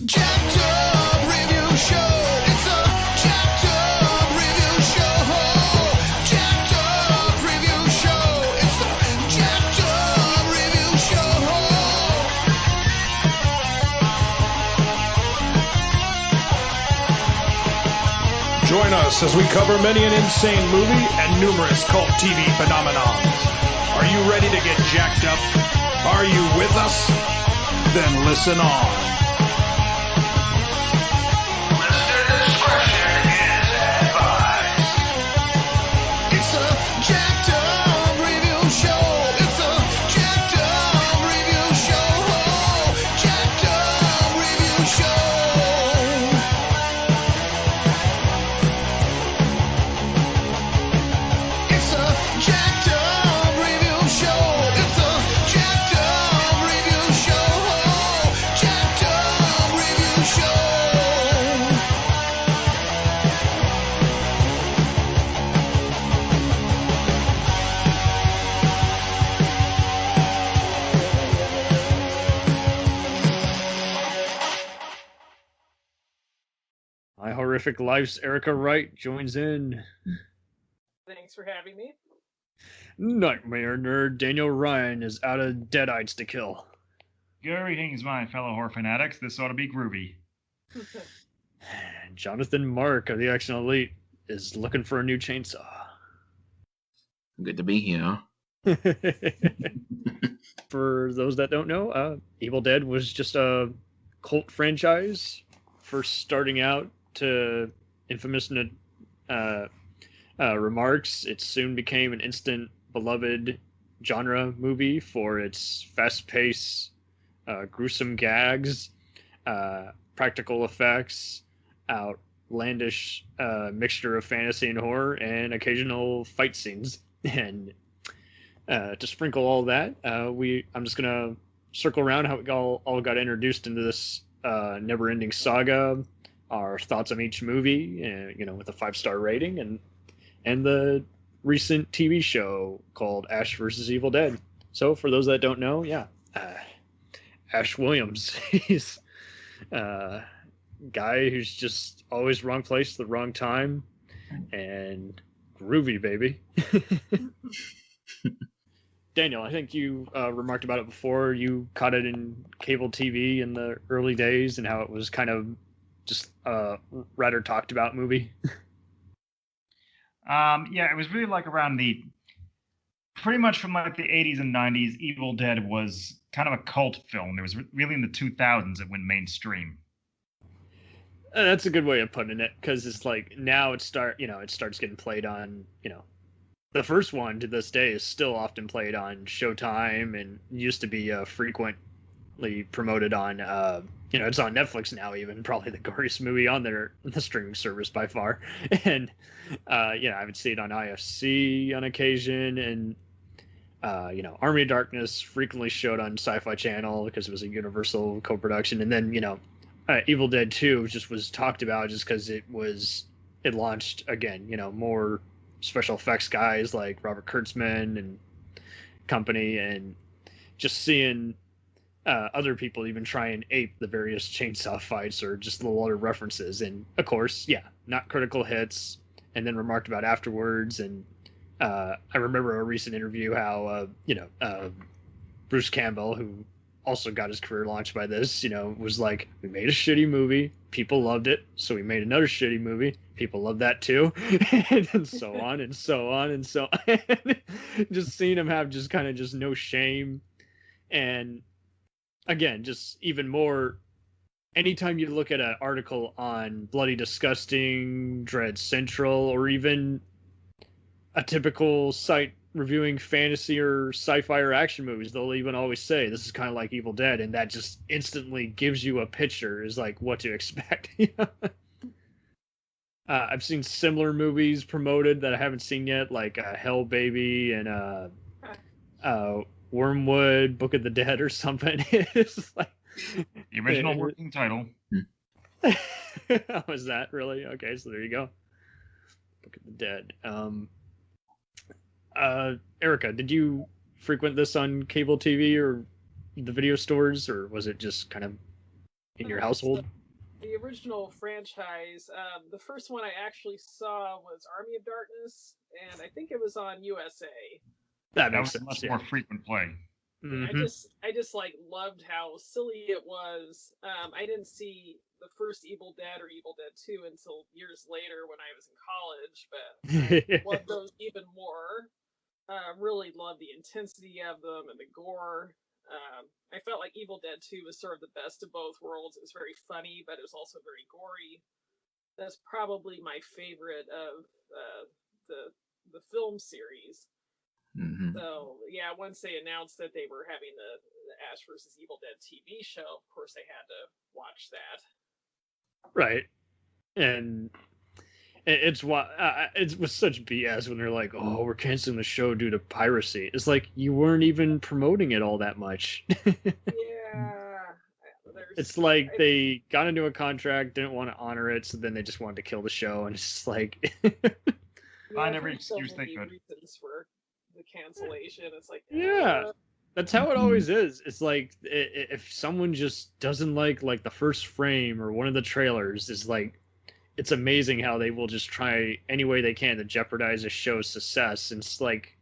jacked up review show. It's a jacked up review show. Jacked up review show. It's the jacked up review show. Join us as we cover many an insane movie and numerous cult TV phenomenons. Are you ready to get jacked up? Are you with us? Then listen on. Listener discretion is advised. It's a jacked up review show. It's a jacked up review show. Jacked up review show. It's a jacked up review show. It's a jacked up review show. Jacked up review show. My Horrific Life's Erica Wright joins in. Thanks for having me. Nightmare nerd Daniel Ryan is out of deadites to kill. Greetings, my fellow horror fanatics. This ought to be groovy. Jonathan Mark of the Action Elite is looking for a new chainsaw. Good to be here. For those that don't know, Evil Dead was just a cult franchise, first starting out to infamous remarks. It soon became an instant beloved genre movie for its fast-paced, gruesome gags, practical effects, outlandish mixture of fantasy and horror, and occasional fight scenes. And to sprinkle all that, I'm just gonna circle around how we all got introduced into this never-ending saga, our thoughts on each movie, with a 5-star rating, and the recent TV show called Ash vs. Evil Dead. So for those that don't know, Ash Williams, he's a guy who's just always wrong place at the wrong time, and groovy, baby. Daniel, I think you remarked about it before. You caught it in cable TV in the early days and how it was kind of just a rather talked about movie. Yeah, it was really like around pretty much from like the 80s and 90s, Evil Dead was kind of a cult film. It was really in the 2000s it went mainstream. That's a good way of putting it, because it's like now it starts getting played on, the first one to this day is still often played on Showtime and used to be frequently promoted on, it's on Netflix now, even probably the goriest movie on the streaming service by far. And, I would see it on IFC on occasion, and, Army of Darkness frequently showed on Sci-Fi Channel because it was a Universal co-production. And then, Evil Dead 2 just was talked about just because it launched again, more special effects guys like Robert Kurtzman and company, and just seeing other people even try and ape the various chainsaw fights or just little other references. And of course, not critical hits, and then remarked about afterwards. And I remember a recent interview how, Bruce Campbell, who also got his career launched by this, was like, we made a shitty movie, people loved it, so we made another shitty movie, people loved that too, and so on and so on and so on. Just seeing him have just kind of just no shame. And again, just even more, anytime you look at an article on Bloody Disgusting, Dread Central, or even a typical site reviewing fantasy or sci-fi or action movies, they'll even always say this is kind of like Evil Dead, and that just instantly gives you a picture is like what to expect. I've seen similar movies promoted that I haven't seen yet, like Hell Baby and Wormwood, Book of the Dead or something. It's like The original working title. Was that really? Okay, so there you go. Book of the Dead. Erica, did you frequent this on cable TV or the video stores, or was it just kind of in your household? The original franchise, the first one I actually saw was Army of Darkness, and I think it was on USA. That That makes was sense. much Yeah. more frequent play. Mhm. I just like loved how silly it was. I didn't see the first Evil Dead or Evil Dead 2 until years later when I was in college, but I loved those even more. Really loved the intensity of them and the gore. I felt like Evil Dead 2 was sort of the best of both worlds. It was very funny, but it was also very gory. That's probably my favorite of the film series. Hmm. So yeah, once they announced that they were having the Ash versus Evil Dead TV show, of course I had to watch that. Right. And it's what it was such BS when they're like, "Oh, we're canceling the show due to piracy." It's like you weren't even promoting it all that much. Yeah, It's like they got into a contract, didn't want to honor it, so then they just wanted to kill the show, and it's just like, Find I've every heard so excuse they many could. reasons for the cancellation. It's like, yeah, that's how it always is. It's like if someone just doesn't like the first frame or one of the trailers, is like, it's amazing how they will just try any way they can to jeopardize a show's success. And it's like,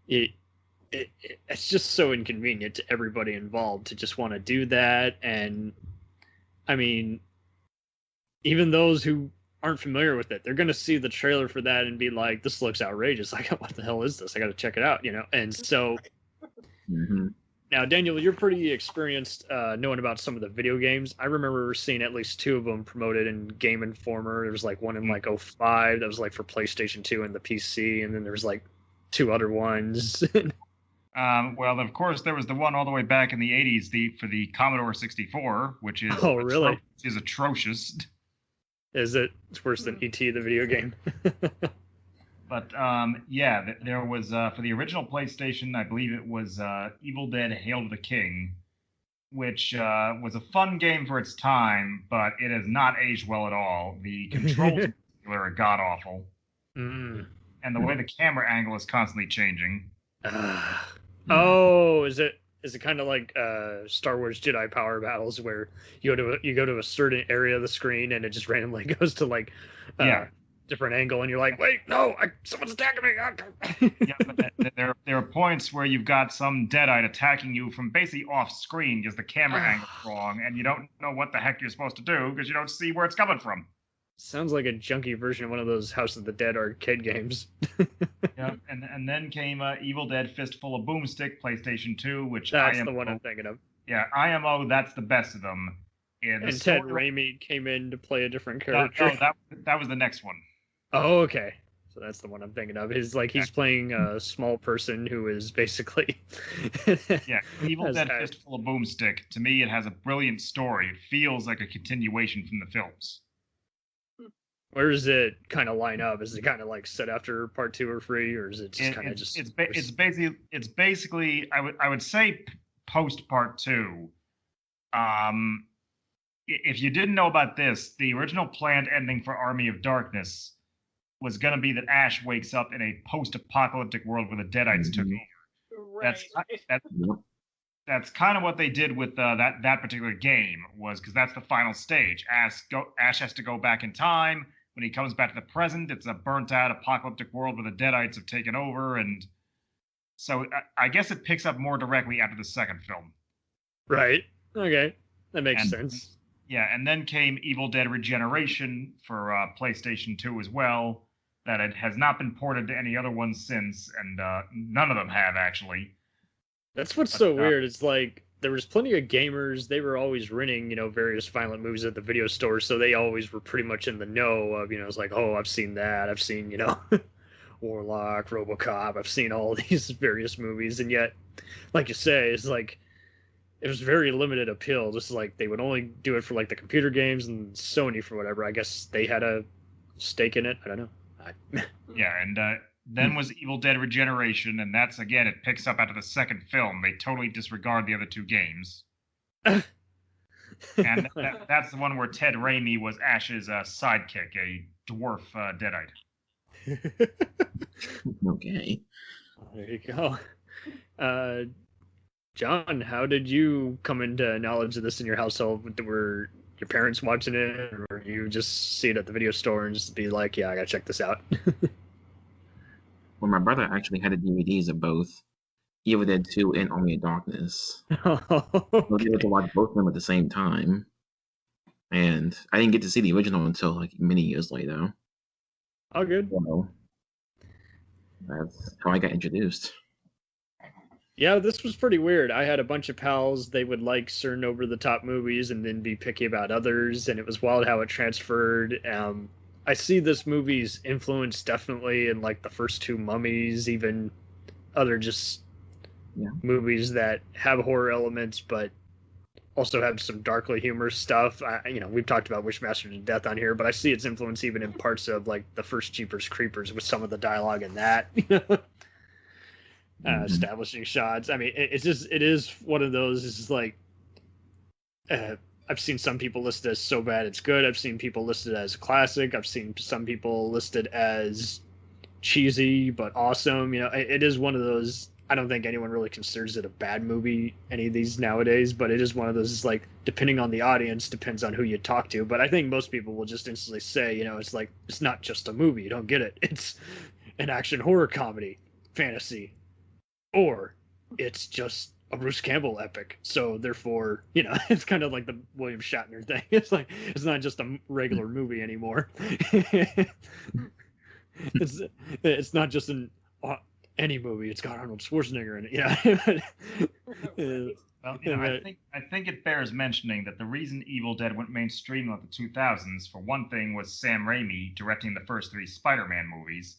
it's just so inconvenient to everybody involved to just want to do that. And I mean, even those who aren't familiar with it, they're going to see the trailer for that and be like, this looks outrageous. Like, what the hell is this? I got to check it out, And so Hmm. now, Daniel, you're pretty experienced knowing about some of the video games. I remember seeing at least 2 of them promoted in Game Informer. There was like one in like '05 that was like for PlayStation 2 and the PC, and then there was like 2 other ones. Well, of course, there was the one all the way back in the 80s for the Commodore 64, which is Oh, really? is atrocious. Is it? It's worse than ET, the video game. But yeah, there was for the original PlayStation, I believe it was Evil Dead: Hail to the King, which was a fun game for its time, but it has not aged well at all. The controls in particular are god awful, and the way the camera angle is constantly changing. Oh, is it kind of like Star Wars Jedi Power Battles, where you go to a certain area of the screen and it just randomly goes to like different angle, and you're like, wait, no, someone's attacking me. Yeah, but there are points where you've got some deadite attacking you from basically off screen because the camera angle's wrong, and you don't know what the heck you're supposed to do because you don't see where it's coming from. Sounds like a junky version of one of those House of the Dead arcade games. Yeah, and then came Evil Dead: Fistful of Boomstick, PlayStation 2, which That's IMO, the one I'm thinking of. Yeah, IMO, that's the best of them. And Ted Raimi came in to play a different character. No, that was the next one. Oh, okay. So that's the one I'm thinking of. He's playing a small person who is basically yeah, Evil Dead: Fistful of Boomstick. To me, it has a brilliant story. It feels like a continuation from the films. Where does it kind of line up? Is it kind of like set after part 2 or 3, or is it just kind of just? It's basically I would say post part 2. If you didn't know about this, the original planned ending for Army of Darkness was going to be that Ash wakes up in a post-apocalyptic world where the Deadites took over. Right. That's kind of what they did with that particular game, was because that's the final stage. Ash has to go back in time. When he comes back to the present, it's a burnt-out apocalyptic world where the Deadites have taken over, and so I guess it picks up more directly after the second film. Right. Okay, that makes sense. Yeah, and then came Evil Dead Regeneration for PlayStation 2 as well. That it has not been ported to any other ones since, and none of them have actually. That's what's so weird. It's like there was plenty of gamers. They were always renting, various violent movies at the video store, so they always were pretty much in the know of, it's like, oh, I've seen that. I've seen, Warlock, RoboCop. I've seen all these various movies, and yet, like you say, it's like it was very limited appeal. Just like they would only do it for like the computer games, and Sony for whatever. I guess they had a stake in it. I don't know. Yeah, and then was Evil Dead Regeneration, and that's, again, it picks up after the second film. They totally disregard the other 2 games. And that's the one where Ted Raimi was Ash's sidekick, a dwarf Deadite. Okay. There you go. John, how did you come into knowledge of this in your household? Were your parents watching it, or you just see it at the video store and just be like, yeah, I gotta check this out? Well, my brother actually had the DVDs of both Evil Dead 2 and Only in Darkness. So we were able to watch both of them at the same time. And I didn't get to see the original until like many years later. All good. So that's how I got introduced. Yeah, this was pretty weird. I had a bunch of pals, they would like certain over-the-top movies and then be picky about others, and it was wild how it transferred. I see this movie's influence definitely in like the first two Mummies, even other just movies that have horror elements, but also have some darkly humorous stuff. We've talked about Wishmaster to death on here, but I see its influence even in parts of like the first Jeepers Creepers with some of the dialogue in that. Establishing shots. I mean, it is one of those. It's like I've seen some people listed as so bad it's good. I've seen people listed as classic. I've seen some people listed as cheesy but awesome. It is one of those. I don't think anyone really considers it a bad movie, any of these nowadays, but it is one of those. It's like, depending on the audience, depends on who you talk to. But I think most people will just instantly say, it's like, it's not just a movie. You don't get it. It's an action horror comedy, fantasy, or it's just a Bruce Campbell epic. So therefore, it's kind of like the William Shatner thing. It's like, it's not just a regular movie anymore. It's not just any movie. It's got Arnold Schwarzenegger in it. Well, I think it bears mentioning that the reason Evil Dead went mainstream in the 2000s, for one thing, was Sam Raimi directing the first 3 Spider-Man movies.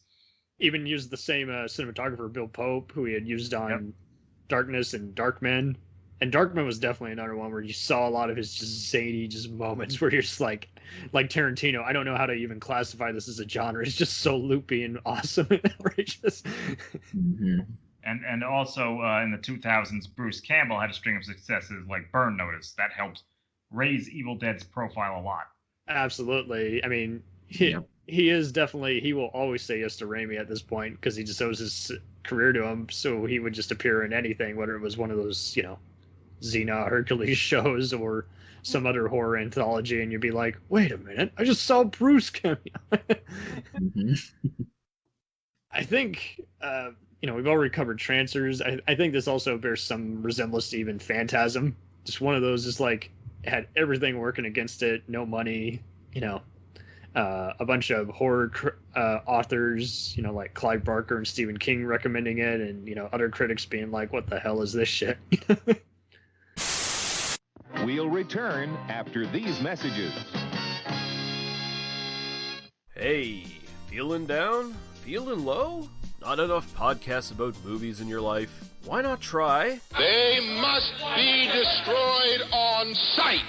Even used the same cinematographer, Bill Pope, who he had used on Darkness and Darkmen. And Darkman was definitely another one where you saw a lot of his just zany moments where you're just like Tarantino. I don't know how to even classify this as a genre. It's just so loopy and awesome and outrageous. Mm-hmm. And also in the 2000s, Bruce Campbell had a string of successes like Burn Notice that helped raise Evil Dead's profile a lot. Absolutely. I mean, he is definitely, he will always say yes to Raimi at this point because he just owes his career to him. So he would just appear in anything, whether it was one of those, Xena Hercules shows or some other horror anthology, and you'd be like, wait a minute, I just saw Bruce cameo. I think, we've already covered Trancers. I think this also bears some resemblance to even Phantasm. Just one of those, just like, it had everything working against it, no money, a bunch of horror authors, like Clive Barker and Stephen King recommending it, and, other critics being like, what the hell is this shit? We'll return after these messages. Hey, feeling down? Feeling low? Not enough podcasts about movies in your life? Why not try They must be destroyed on sight.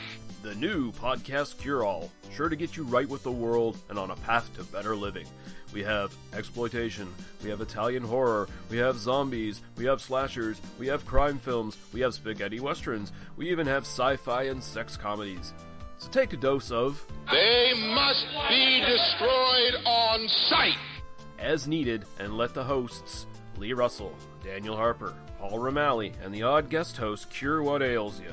the new podcast Cure-All, sure to get you right with the world and on a path to better living. We have exploitation, we have Italian horror, we have zombies, we have slashers, we have crime films, we have spaghetti westerns, we even have sci-fi and sex comedies. So take a dose of They must be destroyed on sight. as needed, and let the hosts, Lee Russell, Daniel Harper, Paul Romali, and the odd guest host cure what ails you.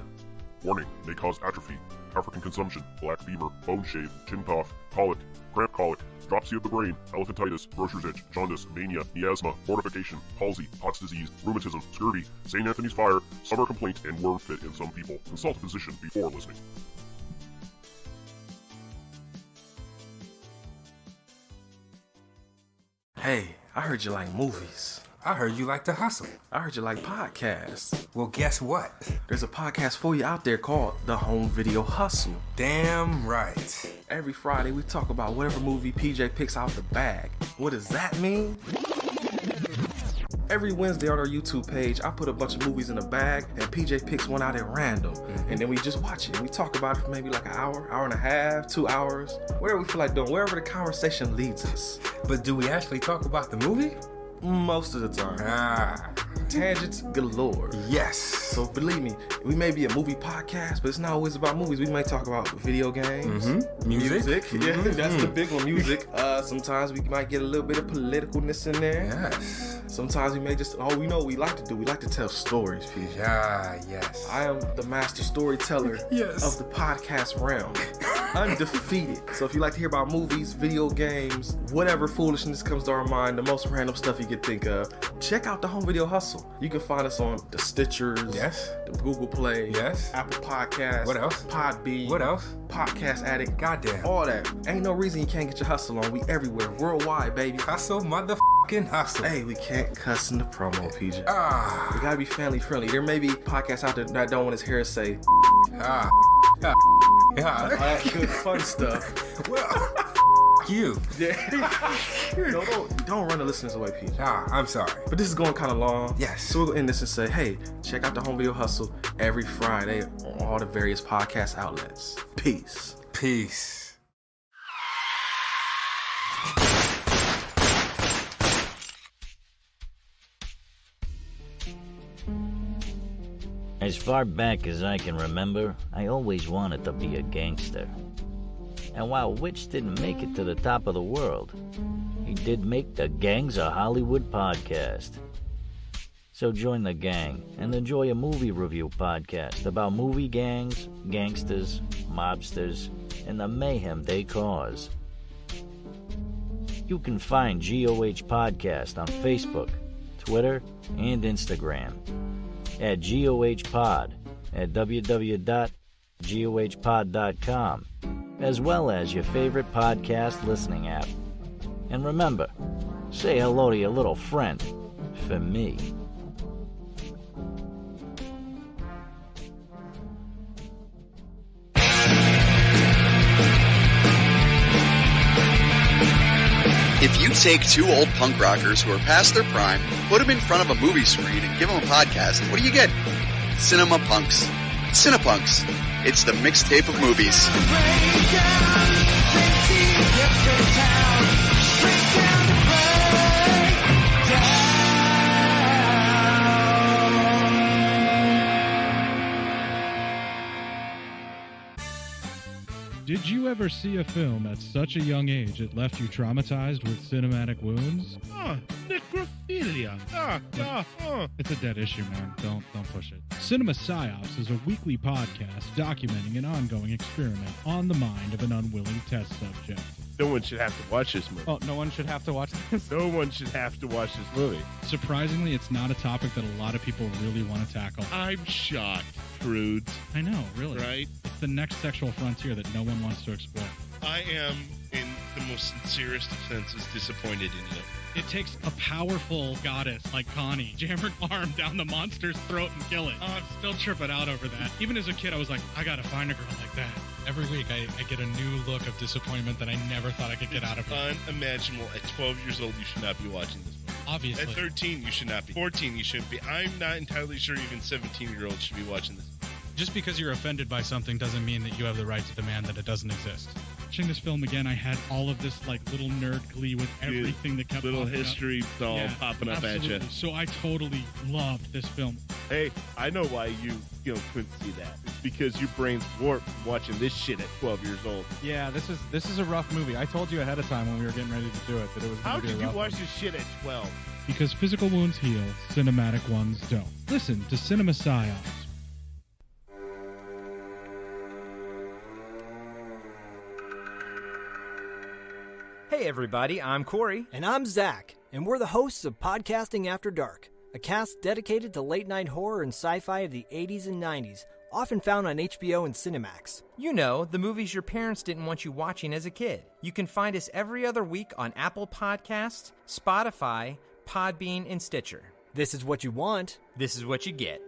Warning, may cause atrophy, African consumption, black fever, bone shave, chin cough, colic, cramp colic, dropsy of the brain, elephantitis, grocer's itch, jaundice, mania, miasma, mortification, palsy, Pott's disease, rheumatism, scurvy, St. Anthony's fire, summer complaint, and worm fit in some people. Consult a physician before listening. Hey, I heard you like movies. I heard you like to hustle. I heard you like podcasts. Well, guess what? There's a podcast for you out there called The Home Video Hustle. Damn right. Every Friday, we talk about whatever movie PJ picks out the bag. What does that mean? Every Wednesday on our YouTube page, I put a bunch of movies in a bag, and PJ picks one out at random. And then we just watch it. We talk about it for maybe like an hour, hour and a half, 2 hours, whatever we feel like doing, wherever the conversation leads us. But do we actually talk about the movie? Most of the time. Tangents galore. Yes. So believe me, we may be a movie podcast, but it's not always about movies. We may talk about video games, music. Yeah, that's the big one, music. Sometimes we might get a little bit of politicalness in there. Yes. Sometimes we may just, we know what we like to do. We like to tell stories, PJ. Ah, yes. I am the master storyteller Yes. of the podcast realm. Undefeated. So if you like to hear about movies, video games, whatever foolishness comes to our mind, the most random stuff you could think of, check out the Home Video Hustle. You can find us on the Stitchers, Yes. the Google Play, Yes. Apple Podcasts, What else? Podbean, What else? Podcast Addict, Goddamn. all that. Ain't no reason you can't get your hustle on. We everywhere, worldwide, baby. Hustle, motherfucking hustle. Hey, we can't cuss in the promo, PJ. Ah. We gotta be family friendly. There may be podcasts out there that don't want his hair say Ah. Ah. all Yeah. that good fun stuff. Well, you. Don't run the listeners away, PJ. Ah, I'm sorry. But this is going kind of long. Yes. So we'll end this and say, hey, check out the Home Video Hustle every Friday on all the various podcast outlets. Peace. Peace. As far back as I can remember, I always wanted to be a gangster. And while Witch didn't make it to the top of the world, he did make the Gangs of Hollywood podcast. So join the gang and enjoy a movie review podcast about movie gangs, gangsters, mobsters, and the mayhem they cause. You can find GOH Podcast on Facebook, Twitter, and Instagram at GOH Pod at www.gohpod.com, as well as your favorite podcast listening app. And remember, say hello to your little friend for me. If you take two old punk rockers who are past their prime, put them in front of a movie screen and give them a podcast, what do you get? Cinema Punks. Cinepunks. It's the mixtape of movies. Did you ever see a film at such a young age it left you traumatized with cinematic wounds? Necrophilia. It's a dead issue, man. Don't push it. Cinema Psyops is a weekly podcast documenting an ongoing experiment on the mind of an unwilling test subject. No one should have to watch this movie. Oh, no one should have to watch this? No one should have to watch this movie. Surprisingly, it's not a topic that a lot of people really want to tackle. I'm shocked, Prudes. I know, really. Right? It's the next sexual frontier that no one wants to explore. I am, in the most sincerest of senses, disappointed in you. It takes a powerful goddess like Connie, jam her arm down the monster's throat and kill it. Oh, I'm still tripping out over that. Even as a kid, I was like, I gotta find a girl like that. Every week, I get a new look of disappointment that I never thought I could get out of her. Unimaginable. At 12 years old, you should not be watching this movie. Obviously. At 13, you should not be. 14, you shouldn't be. I'm not entirely sure even 17-year-olds should be watching this. Just because you're offended by something doesn't mean that you have the right to demand that it doesn't exist. Watching this film again, I had all of this like little nerd glee with everything that kept little popping history up. all popping up absolutely. at you. So I totally loved this film. Hey, I know why you couldn't see that. It's because your brain's warped from watching this shit at 12 years old. Yeah, this is a rough movie. I told you ahead of time when we were getting ready to do it that it was How going to be did a you rough watch one. this shit at 12? Because physical wounds heal, cinematic ones don't. Listen to Cinema Psyops. Hey everybody, I'm Corey. And I'm Zach, and we're the hosts of Podcasting After Dark, a cast dedicated to late-night horror and sci-fi of the 80s and 90s, often found on HBO and Cinemax. You know, the movies your parents didn't want you watching as a kid. You can find us every other week on Apple Podcasts, Spotify, Podbean, and Stitcher. This is what you want. This is what you get.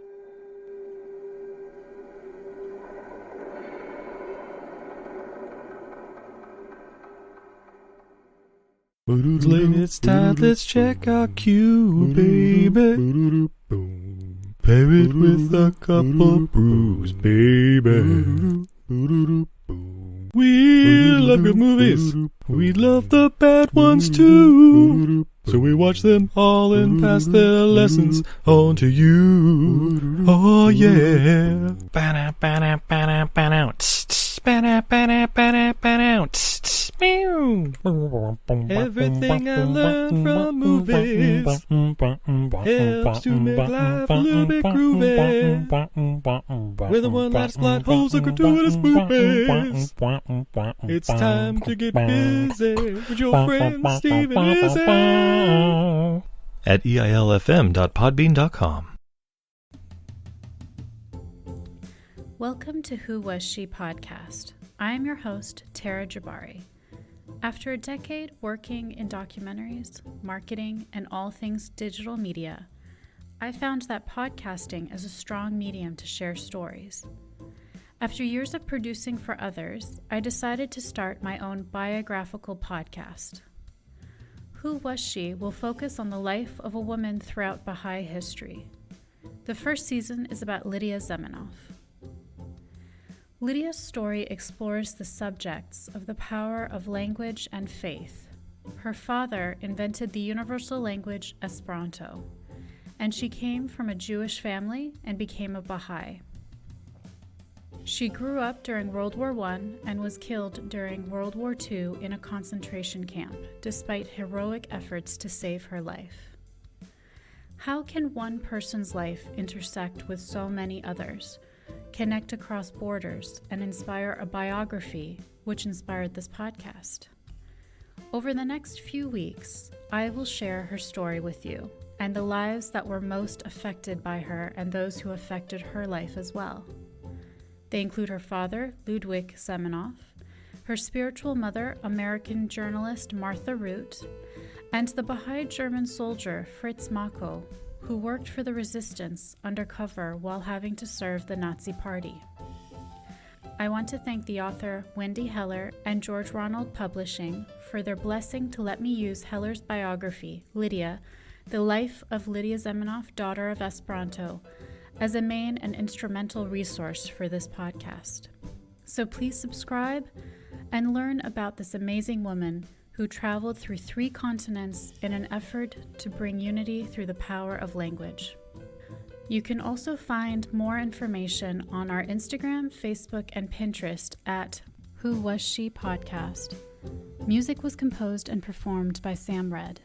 It's time, let's check our cue, baby. Pair it with a couple brews, baby. We love good movies. We love the bad ones too. So we watch them all and pass their lessons on to you. Oh yeah. Everything I learned from movies helps to make life a little bit groovy. Whether one last plot holes or gratuitous movies, it's time to get busy with your friend Steve and Izzy at eilfm.podbean.com. Welcome to Who Was She podcast. I am your host, Tara Jabari. After a decade working in documentaries, marketing, and all things digital media, I found that podcasting is a strong medium to share stories. After years of producing for others, I decided to start my own biographical podcast. Who Was She will focus on the life of a woman throughout Baha'i history. The first season is about Lydia Zamenhof. Lydia's story explores the subjects of the power of language and faith. Her father invented the universal language Esperanto, and she came from a Jewish family and became a Baha'i. She grew up during World War I and was killed during World War II in a concentration camp, despite heroic efforts to save her life. How can one person's life intersect with so many others, connect across borders, and inspire a biography which inspired this podcast? Over the next few weeks, I will share her story with you and the lives that were most affected by her and those who affected her life as well. They include her father, Ludwig Zamenhof, her spiritual mother, American journalist Martha Root, and the Baha'i German soldier Fritz Mako, who worked for the resistance undercover while having to serve the Nazi Party. I want to thank the author Wendy Heller and George Ronald Publishing for their blessing to let me use Heller's biography, Lydia, The Life of Lydia Zamenhof, Daughter of Esperanto, as a main and instrumental resource for this podcast. So please subscribe and learn about this amazing woman who traveled through 3 continents in an effort to bring unity through the power of language. You can also find more information on our Instagram, Facebook, and Pinterest at Who Was She Podcast. Music was composed and performed by Sam Red.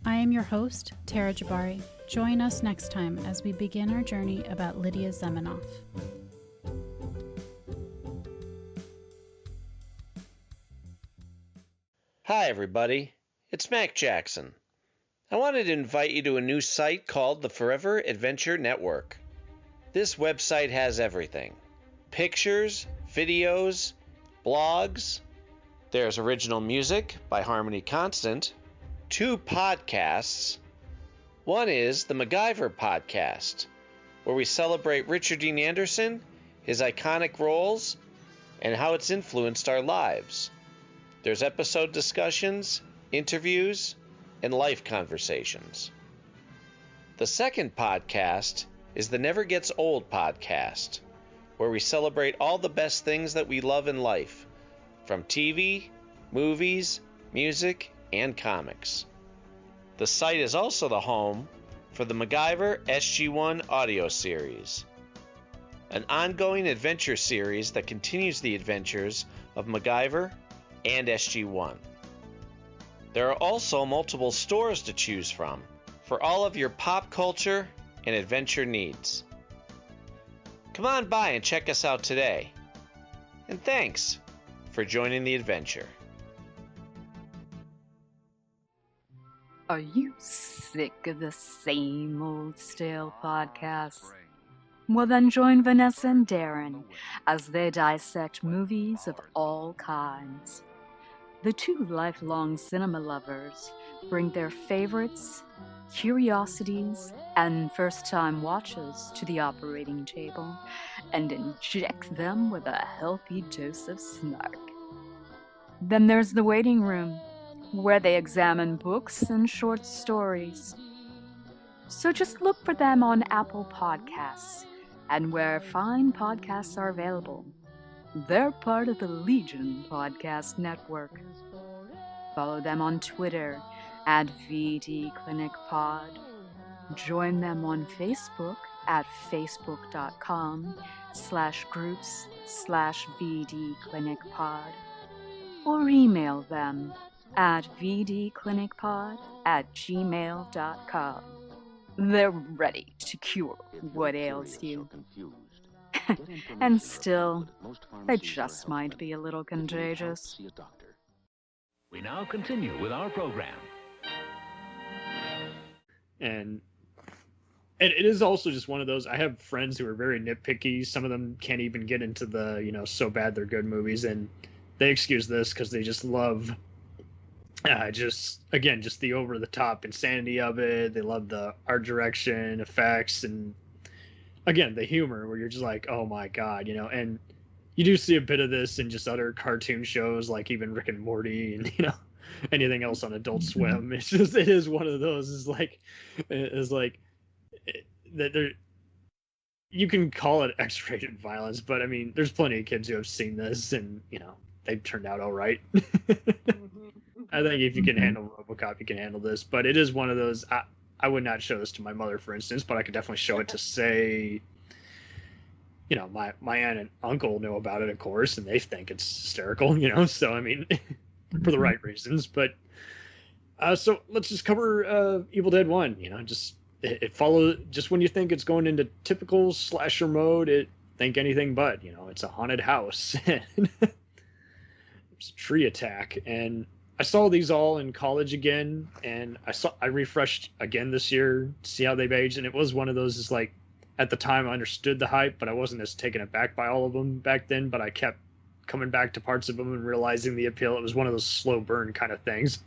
I am your host, Tara Jabari. Join us next time as we begin our journey about Lydia Zamenhof. Hi, everybody. It's Mac Jackson. I wanted to invite you to a new site called the Forever Adventure Network. This website has everything: pictures, videos, blogs. There's original music by Harmony Constant, 2 podcasts. One is the MacGyver podcast, where we celebrate Richard Dean Anderson, his iconic roles, and how it's influenced our lives. There's episode discussions, interviews, and life conversations. The second podcast is the Never Gets Old podcast, where we celebrate all the best things that we love in life, from TV, movies, music, and comics. The site is also the home for the MacGyver SG-1 audio series, an ongoing adventure series that continues the adventures of MacGyver and SG-1. There are also multiple stores to choose from for all of your pop culture and adventure needs. Come on by and check us out today. And thanks for joining the adventure. Are you sick of the same old stale podcasts? Well, then join Vanessa and Darren as they dissect movies of all kinds. The 2 lifelong cinema lovers bring their favorites, curiosities, and first-time watches to the operating table and inject them with a healthy dose of snark. Then there's the waiting room, where they examine books and short stories. So just look for them on Apple Podcasts and where fine podcasts are available. They're part of the Legion Podcast Network. Follow them on Twitter at VD Clinic Pod. Join them on Facebook at facebook.com/groups/VD Clinic Pod, or email them at vdclinicpod@gmail.com. They're ready to cure what ails you. And still, they just might be a little contagious. We now continue with our program. And it is also just one of those, I have friends who are very nitpicky. Some of them can't even get into the, so bad they're good movies, and they excuse this because they just love just the over-the-top insanity of it. They love the art direction, effects, and again, the humor, where you're just like, oh my god, and you do see a bit of this in just other cartoon shows, like even Rick and Morty, and anything else on Adult Swim. It is one of those. That there, you can call it X-rated violence, but I mean, there's plenty of kids who have seen this, and they've turned out all right. I think if you can handle RoboCop, you can handle this. But it is one of those. I would not show this to my mother, for instance, but I could definitely show it to, say, my aunt and uncle know about it, of course, and they think it's hysterical, So I mean, for the right reasons. But so let's just cover Evil Dead 1. It follows just when you think it's going into typical slasher mode. Think anything but. It's a haunted house. It's a tree attack, and I saw these all in college again, and I refreshed again this year to see how they've aged, and it was one of those, is like, at the time I understood the hype, but I wasn't as taken aback by all of them back then, but I kept coming back to parts of them and realizing the appeal. It was one of those slow burn kind of things.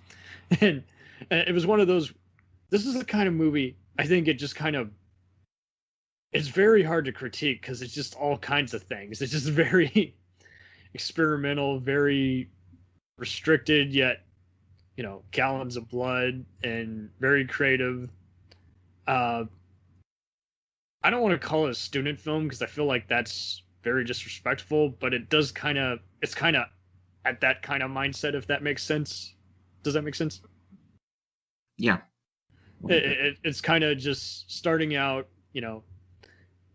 And it was one of those, this is the kind of movie, I think it just kind of, it's very hard to critique because it's just all kinds of things. It's just very experimental, very restricted, yet gallons of blood, and very creative. I don't want to call it a student film because I feel like that's very disrespectful, but it's kind of at that kind of mindset, if that makes sense. Does that make sense? Yeah. It's kind of just starting out,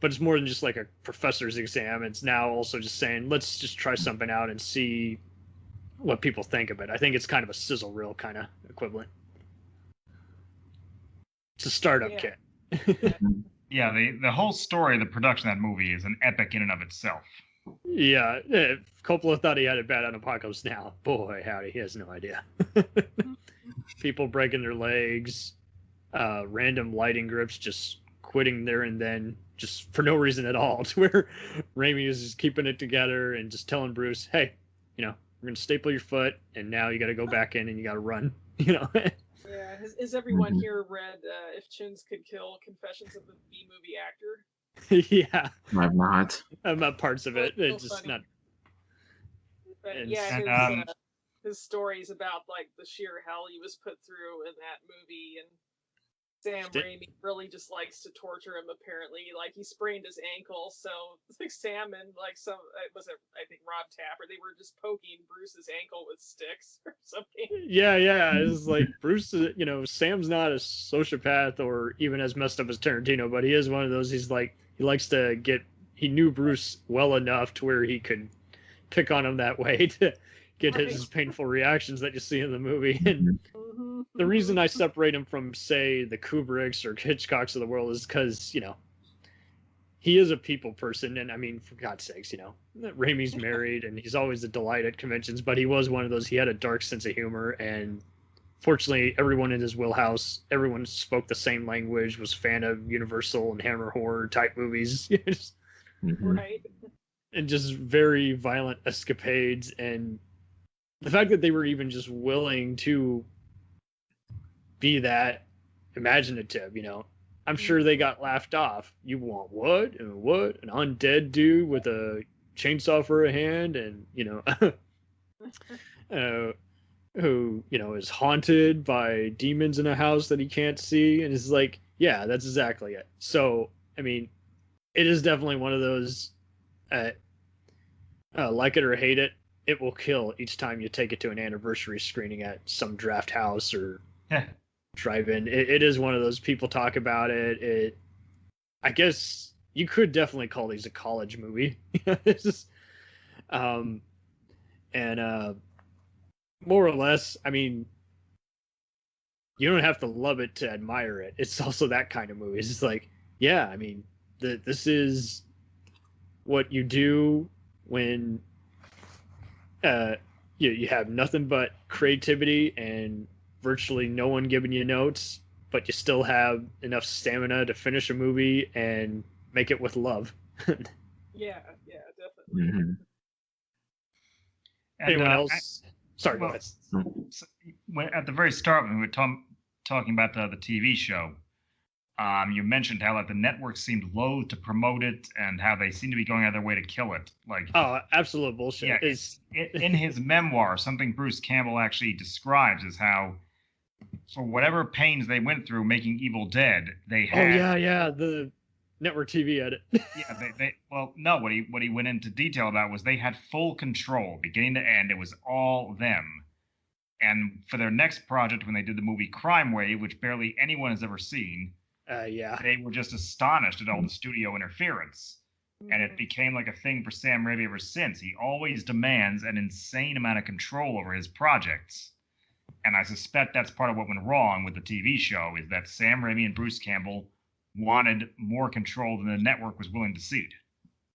but it's more than just like a professor's exam. It's now also just saying, let's just try something out and see what people think of it. I think it's kind of a sizzle reel kind of equivalent. It's a startup kit. Yeah, the whole story of the production of that movie is an epic in and of itself. Yeah, Coppola thought he had it bad on Apocalypse Now. Boy, howdy, he has no idea. People breaking their legs, random lighting grips, just quitting there and then, just for no reason at all, to where Raimi is just keeping it together and just telling Bruce, hey, we're going to staple your foot, and now you got to go back in and you got to run, Yeah, has everyone here read If Chins Could Kill, Confessions of the B-Movie Actor? Yeah. I've not. I'm not parts of it. It's just funny. not. But his stories about like the sheer hell he was put through in that movie, and Sam Raimi really just likes to torture him. Apparently, like he sprained his ankle, so like Sam and like I think Rob Tapper, they were just poking Bruce's ankle with sticks or something. Yeah, it's like Bruce. Sam's not a sociopath or even as messed up as Tarantino, but he is one of those. He likes to get. He knew Bruce well enough to where he could pick on him that way to get his painful reactions that you see in the movie. And the reason I separate him from, say, the Kubricks or Hitchcocks of the world is because, he is a people person. And I mean, for God's sakes, Raimi's married and he's always a delight at conventions, but he was one of those, he had a dark sense of humor. And fortunately, everyone in his wheelhouse, everyone spoke the same language, was a fan of Universal and Hammer horror type movies. Right. And just very violent escapades. And the fact that they were even just willing to be that imaginative, I'm sure they got laughed off. You want what? And what? An undead dude with a chainsaw for a hand, and who is haunted by demons in a house that he can't see, and it's like, yeah, that's exactly it. So I mean, it is definitely one of those like it or hate it, it will kill each time you take it to an anniversary screening at some draft house or drive-in. It is one of those, people talk about it. I guess you could definitely call these a college movie. It's just, and more or less, I mean, you don't have to love it to admire it. It's also that kind of movie. It's just like, yeah, I mean, this is what you do when you have nothing but creativity and virtually no one giving you notes, but you still have enough stamina to finish a movie and make it with love. Yeah, definitely. Mm-hmm. Anyone else? Sorry, well, go ahead. So, at the very start, when we were talking about the TV show, you mentioned how like the network seemed loath to promote it and how they seem to be going out of their way to kill it. Like, oh, absolute bullshit. Yeah, in his memoir, something Bruce Campbell actually describes is how, for whatever pains they went through making Evil Dead, they had. Oh yeah, the network TV edit. Yeah, well, no, what he went into detail about was they had full control, beginning to end. It was all them. And for their next project, when they did the movie Crime Wave, which barely anyone has ever seen, they were just astonished at all the studio interference. And it became like a thing for Sam Raimi ever since. He always demands an insane amount of control over his projects. And I suspect that's part of what went wrong with the TV show, is that Sam Raimi and Bruce Campbell wanted more control than the network was willing to cede.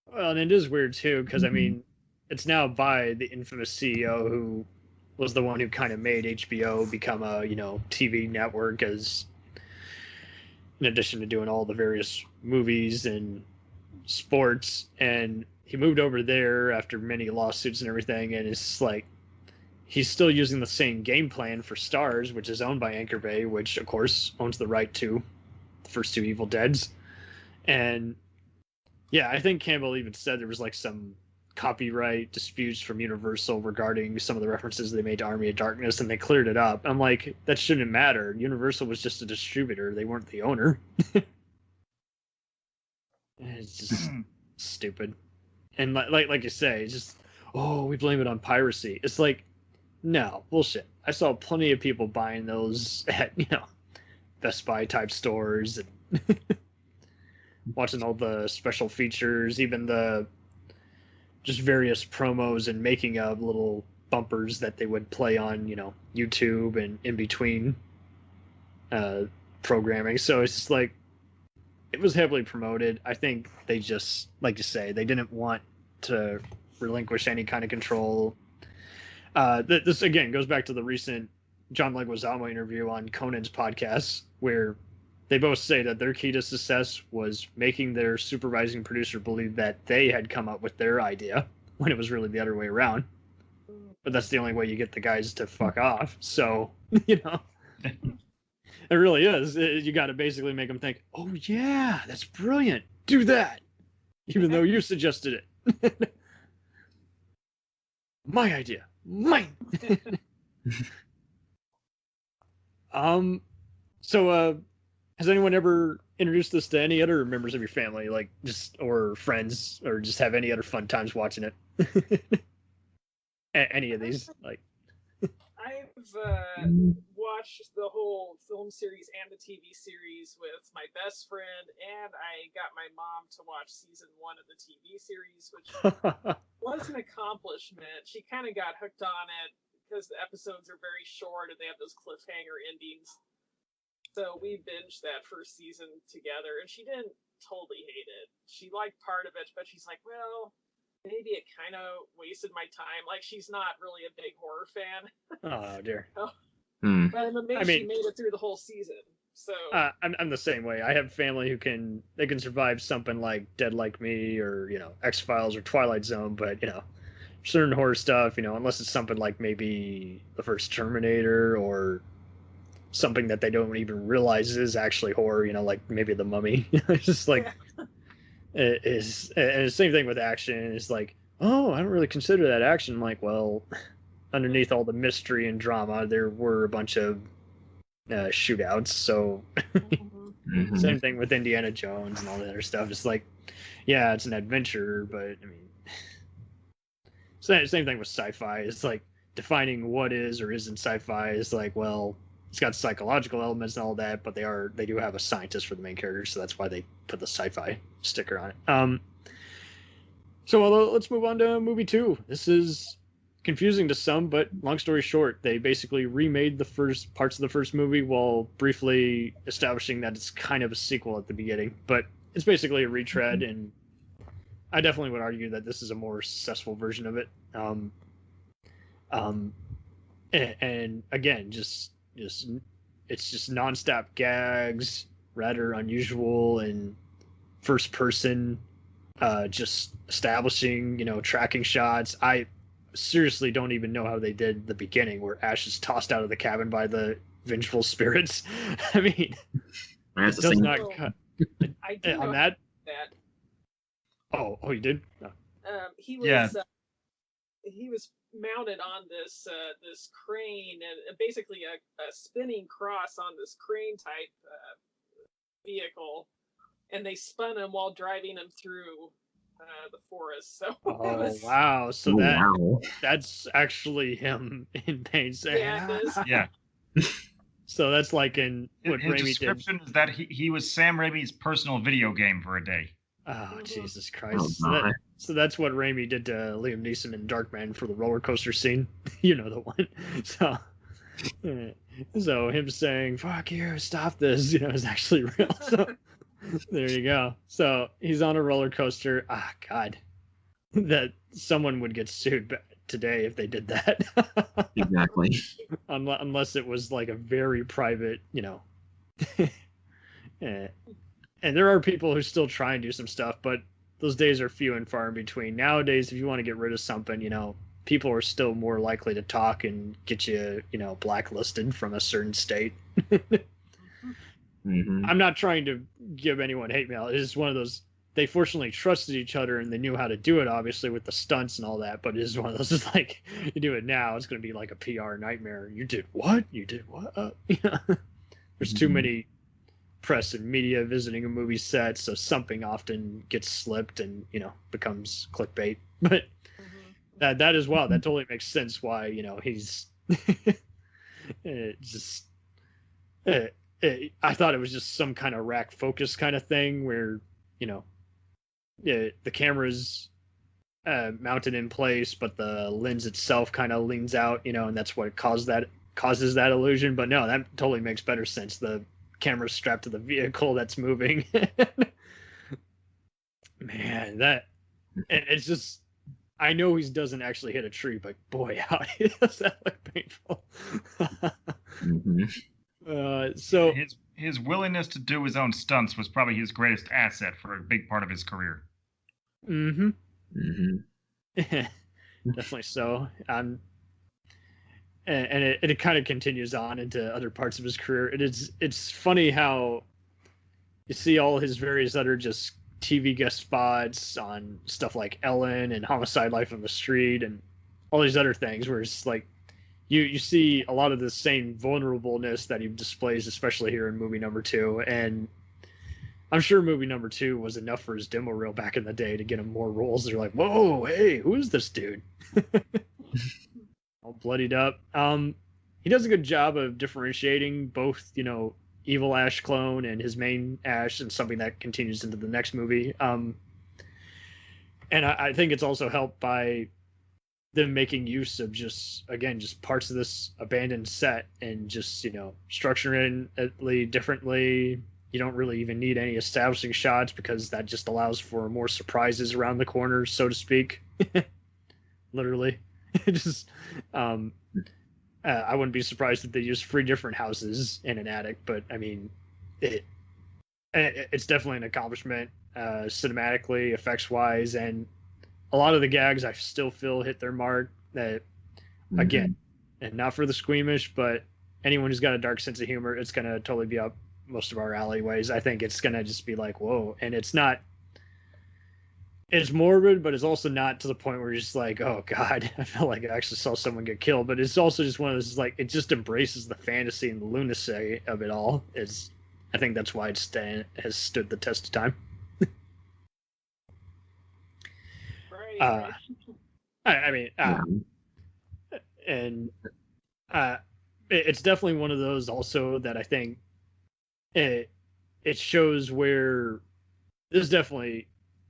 Well, and it is weird too, because I mean, it's now by the infamous CEO who was the one who kind of made HBO become a TV network, as in addition to doing all the various movies and sports. And he moved over there after many lawsuits and everything, and it's like he's still using the same game plan for Starz, which is owned by Anchor Bay, which of course owns the right to the first two Evil Deads. And yeah, I think Campbell even said there was like some copyright disputes from Universal regarding some of the references they made to Army of Darkness, and they cleared it up. I'm like, that shouldn't matter. Universal was just a distributor. They weren't the owner. It's just stupid. And like you say, it's just, oh, we blame it on piracy. It's like, no, bullshit. I saw plenty of people buying those at, Best Buy type stores and watching all the special features, even the just various promos and making of little bumpers that they would play on, YouTube and in between programming. So it's just like, it was heavily promoted. I think they just, like you say, they didn't want to relinquish any kind of control. This again goes back to the recent John Leguizamo interview on Conan's podcast, where they both say that their key to success was making their supervising producer believe that they had come up with their idea, when it was really the other way around. But that's the only way you get the guys to fuck off. So, it really is. You got to basically make them think, oh yeah, that's brilliant. Do that. Even though you suggested it. My idea. Mine. So, has anyone ever introduced this to any other members of your family, like or friends, or just have any other fun times watching it? Any of these, like. I've watched the whole film series and the TV series with my best friend, and I got my mom to watch season 1 of the TV series, which was an accomplishment. She kind of got hooked on it because the episodes are very short and they have those cliffhanger endings. So we binged that first season together, and she didn't totally hate it. She liked part of it, but she's like, well, maybe it kind of wasted my time. Like, she's not really a big horror fan. Oh, dear. But she made it through the whole season. So I'm the same way. I have family who can survive something like Dead Like Me or X-Files or Twilight Zone, but certain horror stuff, unless it's something like maybe the first Terminator or something that they don't even realize is actually horror, like maybe The Mummy. It's just like it is. And the same thing with action. It's like, oh, I don't really consider that action. I'm like, well, underneath all the mystery and drama, there were a bunch of shootouts. So same thing with Indiana Jones and all that other stuff. It's like, yeah, it's an adventure, but I mean, same thing with sci-fi. It's like defining what is or isn't sci-fi is like, well, it's got psychological elements and all that, but they do have a scientist for the main character, so that's why they put the sci-fi sticker on it. So let's move on to movie 2. This is confusing to some, but long story short, they basically remade the first parts of the first movie while briefly establishing that it's kind of a sequel at the beginning. But it's basically a retread, and I definitely would argue that this is a more successful version of it. And again, just it's just nonstop gags, rather unusual, and first person, just establishing, tracking shots. I seriously don't even know how they did the beginning where Ash is tossed out of the cabin by the vengeful spirits. I mean, it does not cut I do on know that. that. Oh, you did? No. He was Yeah. He was mounted on this this crane and basically a spinning cross on this crane type vehicle, and they spun him while driving him through the forest. So Oh wow! So that's actually him in pain saying. Yeah, it is. Yeah. So that's like in what His Raimi did. description is that he was Sam Raimi's personal video game for a day. Oh Jesus Christ! So that's what Raimi did to Liam Neeson in Darkman for the roller coaster scene. You know the one. So him saying "fuck you, stop this," is actually real. So there you go. So he's on a roller coaster. Ah, God, that someone would get sued today if they did that. Exactly. Unless it was like a very private, and there are people who still try and do some stuff, but those days are few and far in between. Nowadays, if you want to get rid of something, people are still more likely to talk and get you, blacklisted from a certain state. Mm-hmm. I'm not trying to give anyone hate mail. It's one of those, they fortunately trusted each other and they knew how to do it, obviously, with the stunts and all that. But it is one of those, it's like, you do it now, it's going to be like a PR nightmare. You did what? You did what? There's too many press and media visiting a movie set, so something often gets slipped and, becomes clickbait. But that as well, that totally makes sense why, he's just... I thought it was just some kind of rack focus kind of thing where, the camera's mounted in place, but the lens itself kind of leans out, and that's what causes that illusion. But no, that totally makes better sense. The camera's strapped to the vehicle that's moving. Man, it's just, I know he doesn't actually hit a tree, but boy, how does that look painful. So his willingness to do his own stunts was probably his greatest asset for a big part of his career. Definitely so. And it kind of continues on into other parts of his career. It's funny how you see all his various other just TV guest spots on stuff like Ellen and Homicide: Life on the Street and all these other things where it's like you see a lot of the same vulnerableness that he displays, especially here in movie number 2. And I'm sure movie number 2 was enough for his demo reel back in the day to get him more roles. They're like, whoa, hey, who is this dude? All bloodied up. He does a good job of differentiating both, evil Ash clone and his main Ash, and something that continues into the next movie. And I think it's also helped by them making use of just parts of this abandoned set and just, structuring it differently. You don't really even need any establishing shots because that just allows for more surprises around the corners, so to speak. Literally. Just I wouldn't be surprised if they used 3 different houses in an attic, but I mean, it's definitely an accomplishment, cinematically, effects wise, and a lot of the gags I still feel hit their mark. That again, and not for the squeamish, but anyone who's got a dark sense of humor, it's gonna totally be up most of our alleyways. I think it's gonna just be like, whoa, and it's not. It's morbid, but it's also not to the point where you're just like, oh God, I feel like I actually saw someone get killed. But it's also just one of those, like, it just embraces the fantasy and the lunacy of it all. I think that's why it has stood the test of time. it's definitely one of those also that I think it shows where this definitely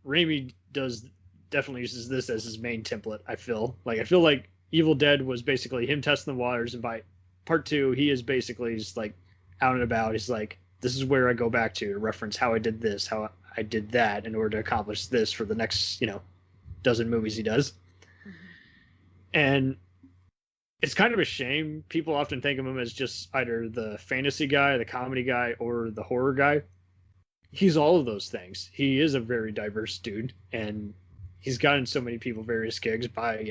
Raimi definitely uses this as his main template. I feel like Evil Dead was basically him testing the waters, and by part 2 he is basically just like out and about. He's like, this is where I go back to reference how I did this, how I did that in order to accomplish this for the next, dozen movies he does. And it's kind of a shame. People often think of him as just either the fantasy guy, the comedy guy, or the horror guy. He's all of those things. He is a very diverse dude, and he's gotten so many people various gigs by,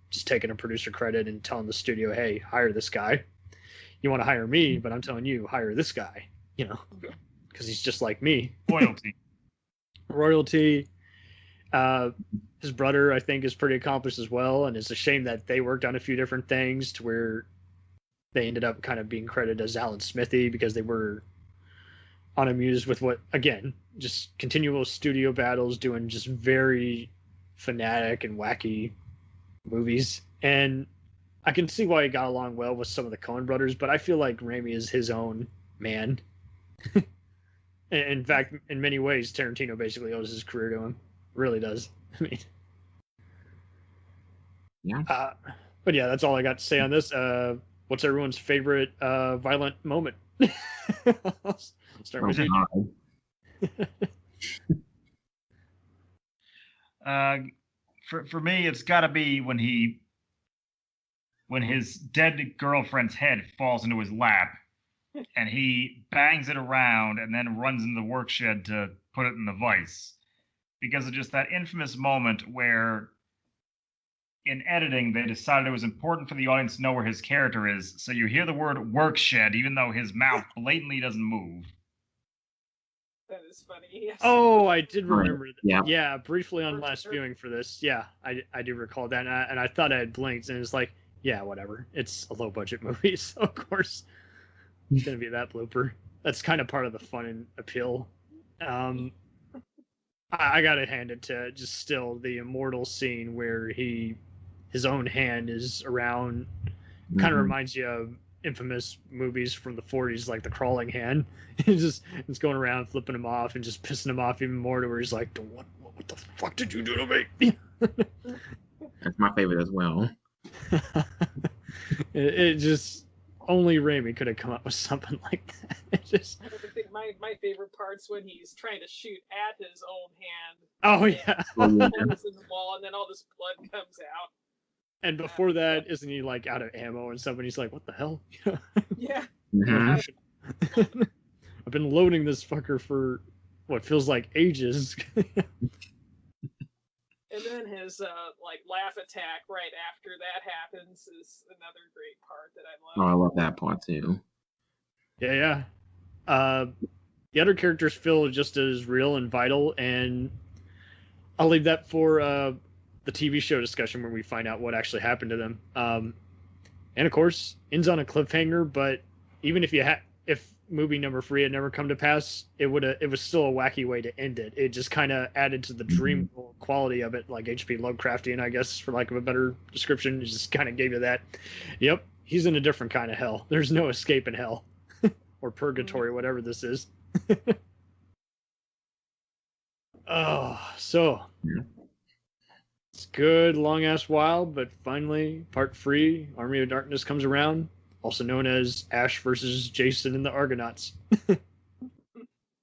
just taking a producer credit and telling the studio, hey, hire this guy. You want to hire me, but I'm telling you, hire this guy, because he's just like me. Royalty. His brother, I think, is pretty accomplished as well, and it's a shame that they worked on a few different things to where they ended up kind of being credited as Alan Smithy because they were unamused with what, again, just continual studio battles, doing just very fanatic and wacky movies. And I can see why he got along well with some of the Coen brothers, but I feel like Raimi is his own man. In fact, in many ways, Tarantino basically owes his career to him. Really does. I mean, yeah. But yeah, that's all I got to say on this. What's everyone's favorite violent moment? I'll start with you. For me, it's got to be when his dead girlfriend's head falls into his lap, and he bangs it around and then runs into the work shed to put it in the vise. Because of just that infamous moment where, in editing, they decided it was important for the audience to know where his character is, so you hear the word work shed even though his mouth blatantly doesn't move. That is funny. Yes. Oh, I did remember that. Yeah. Yeah, briefly on last viewing for this. Yeah, I do recall that, and I thought I had blinked, and it's like, yeah, whatever. It's a low-budget movie, so of course it's going to be that blooper. That's kind of part of the fun and appeal. I gotta hand it to just still the immortal scene where his own hand is around. Kind of reminds you of infamous movies from the 40s, like The Crawling Hand. It's going around flipping him off and just pissing him off even more to where he's like, what the fuck did you do to me? That's my favorite as well. It just, only Raimi could have come up with something like that. It just... I think my favorite part's when he's trying to shoot at his own hand. Oh, yeah. Holes in the wall, and then all this blood comes out. And before that, isn't he like out of ammo and somebody's like, what the hell? Yeah. I've been loading this fucker for what feels like ages. And then his laugh attack right after that happens is another great part that I love. Oh, I love that part too. Yeah. The other characters feel just as real and vital, and I'll leave that for the TV show discussion when we find out what actually happened to them. And of course, ends on a cliffhanger. But even if if movie number 3 had never come to pass, it was still a wacky way to end it. It just kind of added to the dream quality of it, like H.P. Lovecraftian, I guess, for lack of a better description. It just kind of gave you that. Yep, he's in a different kind of hell. There's no escape in hell or purgatory, whatever this is. So it's good, long ass while, but finally, part 3, Army of Darkness comes around, also known as Ash versus Jason and the Argonauts.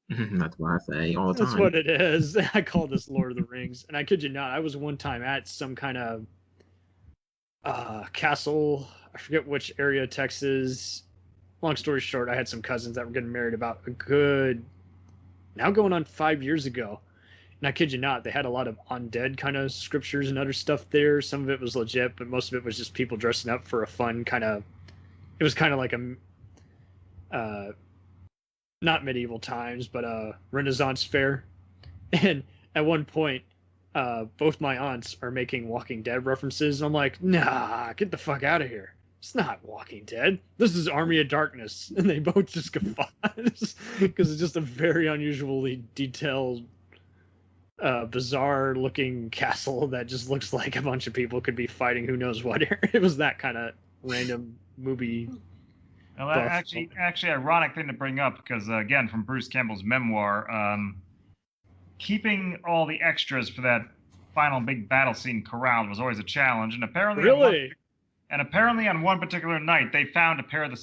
That's what I say all the time. That's what it is. I call this Lord of the Rings, and I kid you not, I was one time at some kind of castle. I forget which area of Texas. Long story short, I had some cousins that were getting married about a good, now going on 5 years ago. And I kid you not, they had a lot of undead kind of scriptures and other stuff there. Some of it was legit, but most of it was just people dressing up for a fun kind of, it was kind of like a, not medieval times, but a Renaissance fair. And at one point, both my aunts are making Walking Dead references. And I'm like, nah, get the fuck out of here. It's not Walking Dead. This is Army of Darkness. And they both just guffaw because it's just a very unusually detailed, bizarre looking castle that just looks like a bunch of people could be fighting who knows what. It was that kind of random movie Well, actually, ironic thing to bring up because again, from Bruce Campbell's memoir, keeping all the extras for that final big battle scene corralled was always a challenge, and apparently, on one particular night, they found a pair of the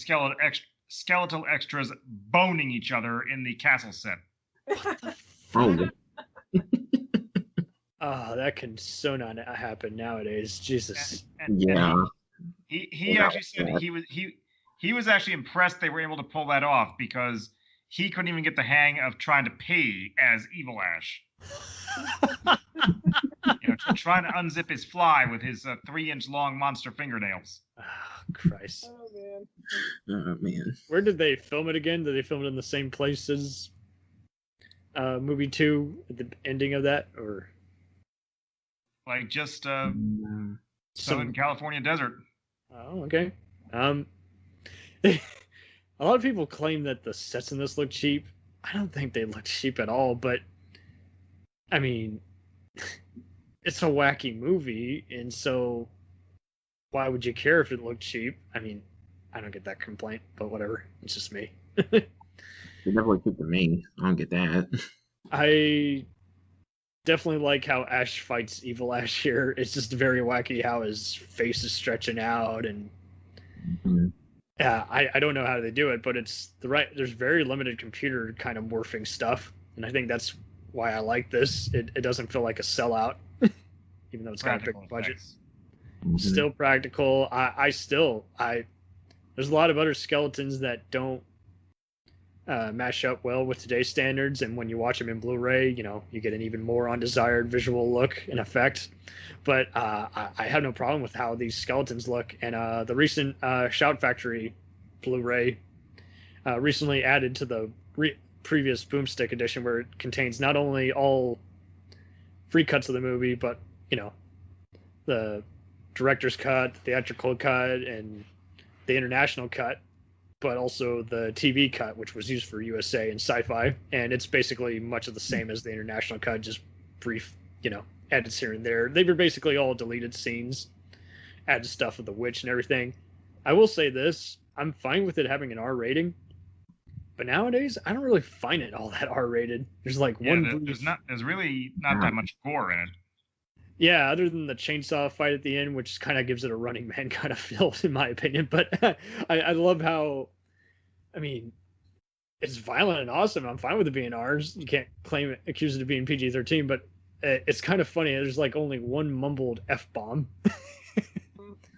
skeletal extras boning each other in the castle set. Oh. Oh, that can so not happen nowadays. Jesus. Yeah. He actually said he was actually impressed they were able to pull that off because he couldn't even get the hang of trying to pee as Evil Ash. Trying to unzip his fly with his 3-inch long monster fingernails. Oh, Christ. Oh, man. Oh, man. Where did they film it again? Did they film it in the same place as movie 2 at the ending of that? Or like just Southern California desert. Oh, okay. A lot of people claim that the sets in this look cheap. I don't think they look cheap at all, but I mean, it's a wacky movie, and so why would you care if it looked cheap? I mean, I don't get that complaint, but whatever. It's just me. It never looked cheap to me. I don't get that. I definitely like how Ash fights Evil Ash here. It's just very wacky how his face is stretching out, and I don't know how they do it, but it's there's very limited computer kind of morphing stuff, and I think that's why I like this. It doesn't feel like a sellout, even though it's got a big budget. Still practical. There's a lot of other skeletons that don't mash up well with today's standards, and when you watch them in Blu-ray, you get an even more undesired visual look and effect. But I have no problem with how these skeletons look, and the recent Shout Factory Blu-ray recently added to the previous Boomstick edition, where it contains not only all free cuts of the movie, but the director's cut, the theatrical cut, and the international cut, but also the TV cut, which was used for USA and Sci-Fi, and it's basically much of the same as the international cut, just brief, edits here and there. They were basically all deleted scenes, added stuff with the witch and everything. I will say this, I'm fine with it having an R rating, but nowadays I don't really find it all that R rated. There's there's really not that much gore in it. Yeah, other than the chainsaw fight at the end, which kind of gives it a Running Man kind of feel, in my opinion. But I love how, it's violent and awesome. I'm fine with it being R's. You can't accuse it of being PG-13, but it's kind of funny. There's like only one mumbled F-bomb.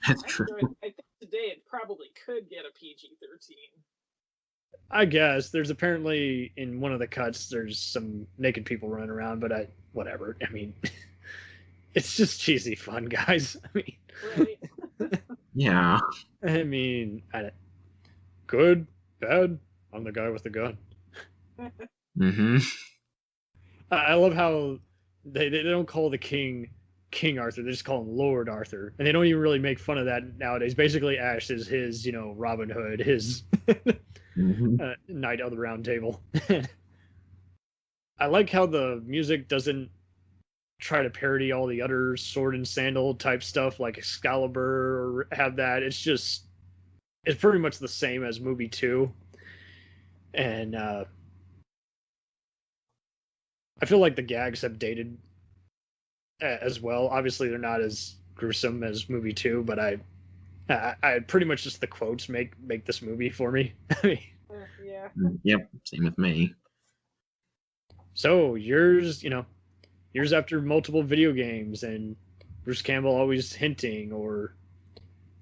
That's true. I think today it probably could get a PG-13. I guess. There's apparently, in one of the cuts, there's some naked people running around, but whatever. It's just cheesy fun, guys. Right. Yeah. Good, bad, I'm the guy with the gun. Mm-hmm. I love how they don't call the king Arthur, they just call him Lord Arthur. And they don't even really make fun of that nowadays. Basically, Ash is his, Robin Hood, his Knight of the Round Table. I like how the music doesn't try to parody all the other sword and sandal type stuff like Excalibur or have that. It's pretty much the same as movie 2. And I feel like the gags have dated as well. Obviously they're not as gruesome as movie 2, but I pretty much just the quotes make this movie for me. Yeah. Yep, same with me. So years after multiple video games and Bruce Campbell always hinting or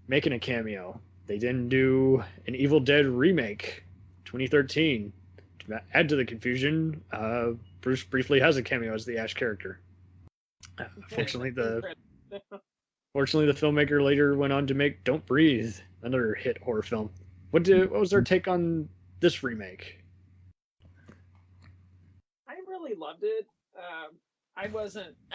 making a cameo, they didn't do an Evil Dead remake, 2013. To add to the confusion, Bruce briefly has a cameo as the Ash character. Fortunately, the filmmaker later went on to make Don't Breathe, another hit horror film. What was their take on this remake? I really loved it. I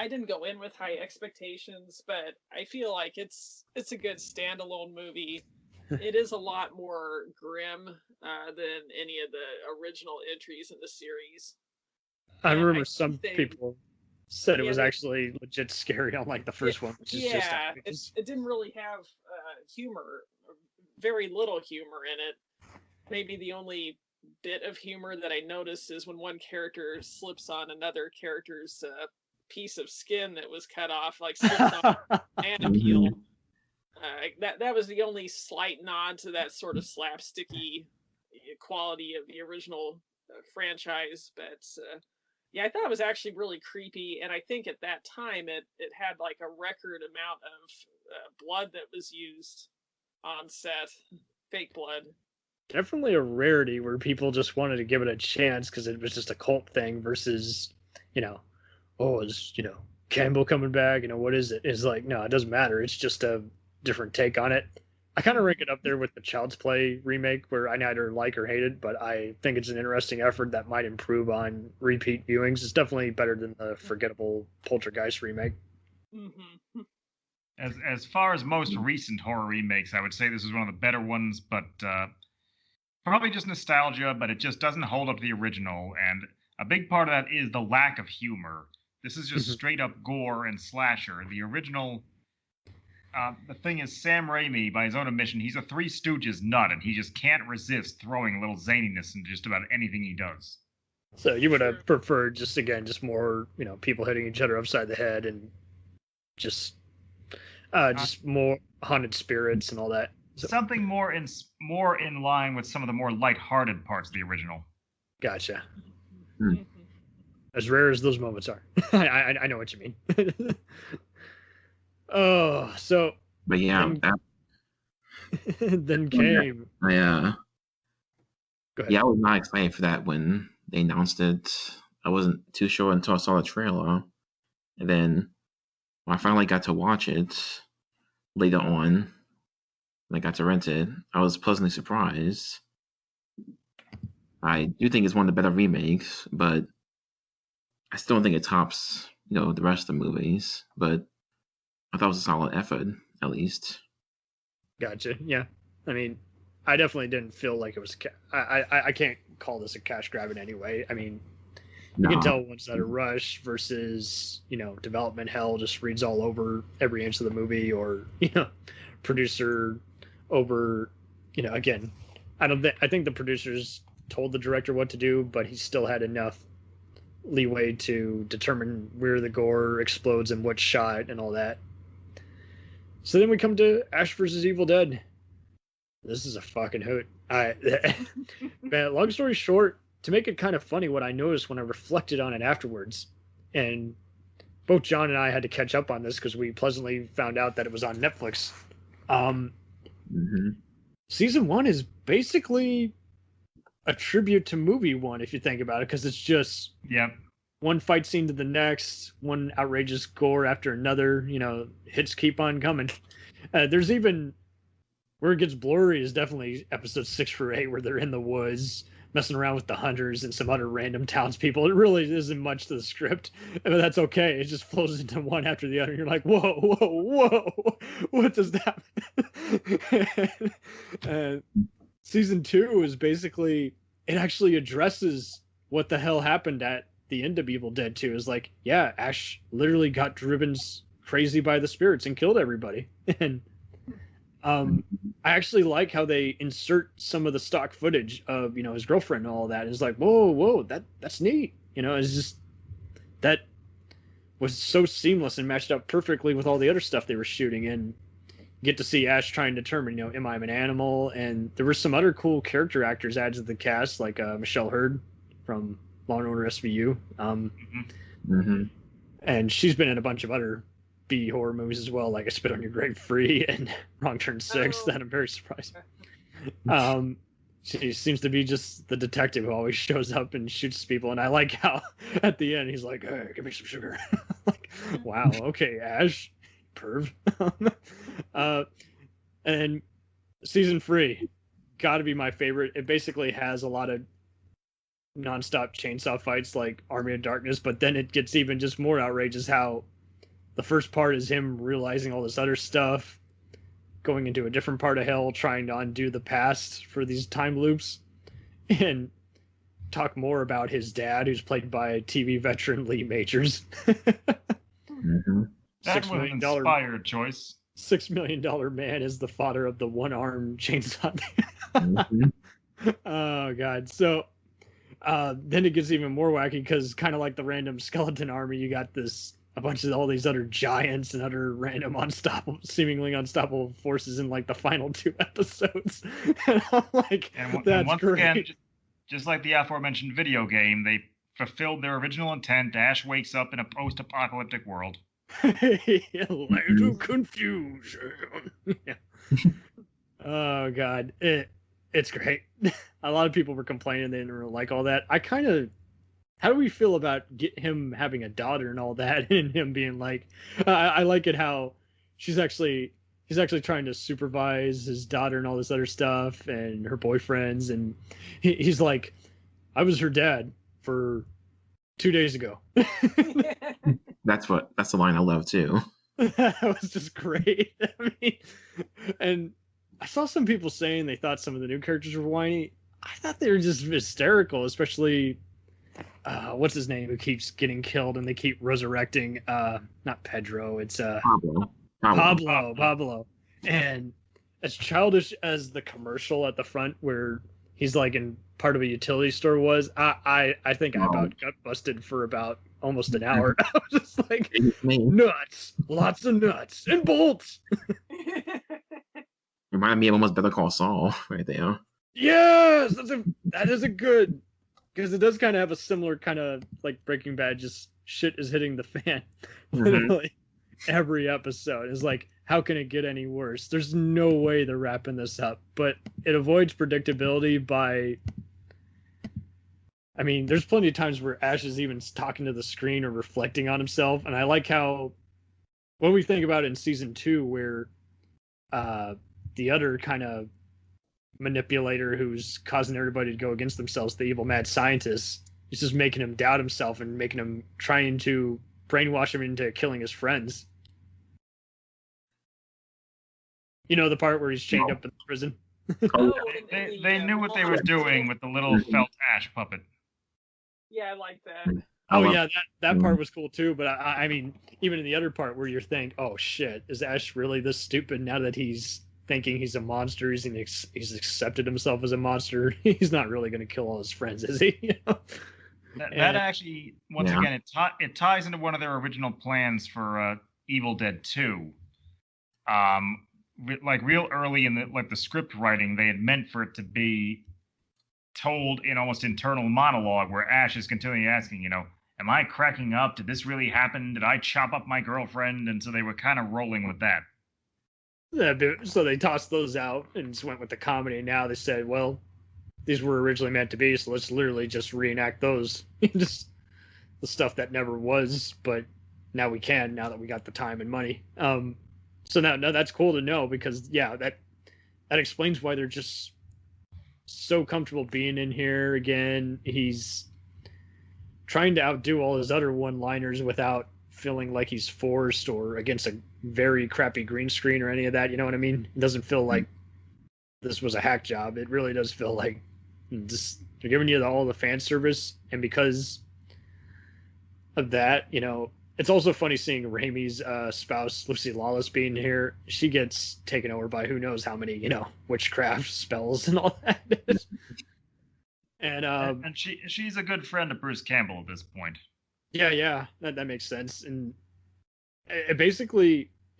didn't go in with high expectations, but I feel like it's a good standalone movie. It is a lot more grim than any of the original entries in the series. I remember some people said it was actually legit scary on like the first one, which is it didn't really have humor, very little humor in it. maybe the only bit of humor that I noticed is when one character slips on another character's piece of skin that was cut off, like slips on banana peel. That was the only slight nod to that sort of slapsticky quality of the original franchise. But yeah, I thought it was actually really creepy, and I think at that time it had like a record amount of blood that was used on set, fake blood. Definitely a rarity where people just wanted to give it a chance because it was just a cult thing versus, oh, is Campbell coming back? What is it? It's like, no, it doesn't matter. It's just a different take on it. I kind of rank it up there with the Child's Play remake, where I neither like or hate it, but I think it's an interesting effort that might improve on repeat viewings. It's definitely better than the forgettable Poltergeist remake. Mm-hmm. As far as most recent horror remakes, I would say this is one of the better ones, but probably just nostalgia, but it just doesn't hold up to the original, and a big part of that is the lack of humor. This is just straight up gore and slasher. The original... the thing is, Sam Raimi, by his own admission, he's a Three Stooges nut, and he just can't resist throwing a little zaniness into just about anything he does. So you would have preferred just more, people hitting each other upside the head and just more haunted spirits and all that. So, something more in line with some of the more lighthearted parts of the original. Gotcha. As rare as those moments are, I know what you mean. Oh, so. But yeah, then came. Yeah. Go ahead. Yeah, I was not excited for that when they announced it. I wasn't too sure until I saw the trailer, and then when I finally got to watch it later on, when I got to rent it, I was pleasantly surprised. I do think it's one of the better remakes, but I still don't think it tops, the rest of the movies. But I thought it was a solid effort, at least. Gotcha. Yeah. I mean, I definitely didn't feel like it was. I can't call this a cash grab in any way. I mean, you can tell once that a rush versus development hell just reads all over every inch of the movie, or producer over. Again, I think the producers told the director what to do, but he still had enough leeway to determine where the gore explodes and what shot and all that. So then we come to Ash vs. Evil Dead. This is a fucking hoot. Man, long story short, to make it kind of funny, what I noticed when I reflected on it afterwards, and both John and I had to catch up on this because we pleasantly found out that it was on Netflix. Season 1 is basically a tribute to movie 1, if you think about it, because it's just one fight scene to the next, one outrageous gore after another. Hits keep on coming. There's even where it gets blurry is definitely episode 6 through 8, where they're in the woods messing around with the hunters and some other random townspeople. It really isn't much to the script, but that's okay. It just flows into one after the other. And you're like, whoa, what does that mean? Season 2 is basically, it actually addresses what the hell happened at the end of Evil Dead 2. Is like, yeah, Ash literally got driven crazy by the spirits and killed everybody. And I actually like how they insert some of the stock footage of his girlfriend and all that. It's like, whoa, that's neat. It's just that was so seamless and matched up perfectly with all the other stuff they were shooting. And get to see Ash trying to determine, am I an animal? And there were some other cool character actors added to the cast, like Michelle Hurd from Law & Order SVU. And she's been in a bunch of other B horror movies as well, like I Spit on Your Grave Free and Wrong Turn 6. That I'm very surprised. She seems to be just the detective who always shows up and shoots people. And I like how at the end he's like, hey, give me some sugar. Like, wow, okay, Ash. Perv. And season 3 gotta be my favorite. It basically has a lot of non-stop chainsaw fights like Army of Darkness, but then it gets even just more outrageous how the first part is him realizing all this other stuff, going into a different part of hell, trying to undo the past for these time loops, and talk more about his dad, who's played by TV veteran Lee Majors. That was an inspired choice. $6 million man is the father of the one-armed chainsaw. Oh god. So then it gets even more wacky because kind of like the random skeleton army, you got a bunch of all these other giants and other random seemingly unstoppable forces in like the final 2 episodes. And I'm like, that's once great. again, just like the aforementioned video game, they fulfilled their original intent. Ash wakes up in a post-apocalyptic world. Land of confusion. Yeah. Oh god, it's great. A lot of people were complaining they didn't really like all that. How do we feel about him having a daughter and all that, and him being like, I like it how he's actually trying to supervise his daughter and all this other stuff and her boyfriends, and he's like, I was her dad for 2 days ago. That's the line I love too. That was just great. I mean, and I saw some people saying they thought some of the new characters were whiny. I thought they were just hysterical, especially what's his name who keeps getting killed and they keep resurrecting. Not Pedro, it's Pablo. And as childish as the commercial at the front where he's like in part of a utility store was, I think I about got busted for about almost an hour. I was just like, nuts, lots of nuts and bolts. Reminded me of almost Better Call Saul right there. Yes, that is a good, because it does kind of have a similar kind of like Breaking Bad, just shit is hitting the fan. Literally every episode is like, how can it get any worse? There's no way they're wrapping this up, but it avoids predictability by, I mean, there's plenty of times where Ash is even talking to the screen or reflecting on himself, and I like how, when we think about it in season 2, where the other kind of manipulator who's causing everybody to go against themselves, the evil mad scientist, is just making him doubt himself and making him trying to brainwash him into killing his friends. You know the part where he's chained up in the prison? They knew what they were doing with the little felt Ash puppet. Yeah, I like that. Oh yeah, that part was cool too. But I mean, even in the other part where you're thinking, oh shit, is Ash really this stupid now that he's thinking he's a monster? He's accepted himself as a monster. He's not really going to kill all his friends, is he? You know? That actually, once again, it ties into one of their original plans for Evil Dead 2. Like real early in the script writing, they had meant for it to be told in almost internal monologue where Ash is continually asking, you know, am I cracking up? Did this really happen? Did I chop up my girlfriend? And so they were kind of rolling with that. Yeah, so they tossed those out and just went with the comedy. And now they said, well, these were originally meant to be, so let's literally just reenact those. Just the stuff that never was, but now we can, now that we got the time and money. So now that's cool to know, because yeah, that explains why they're just so comfortable being in here again. He's trying to outdo all his other one-liners without feeling like he's forced or against a very crappy green screen or any of that. You know what I mean? It doesn't feel like this was a hack job. It really does feel like just they're giving you all the fan service, and because of that, you know, it's also funny seeing Raimi's spouse, Lucy Lawless, being here. She gets taken over by who knows how many, you know, witchcraft spells and all that. And she's a good friend of Bruce Campbell at this point. Yeah, that makes sense. And it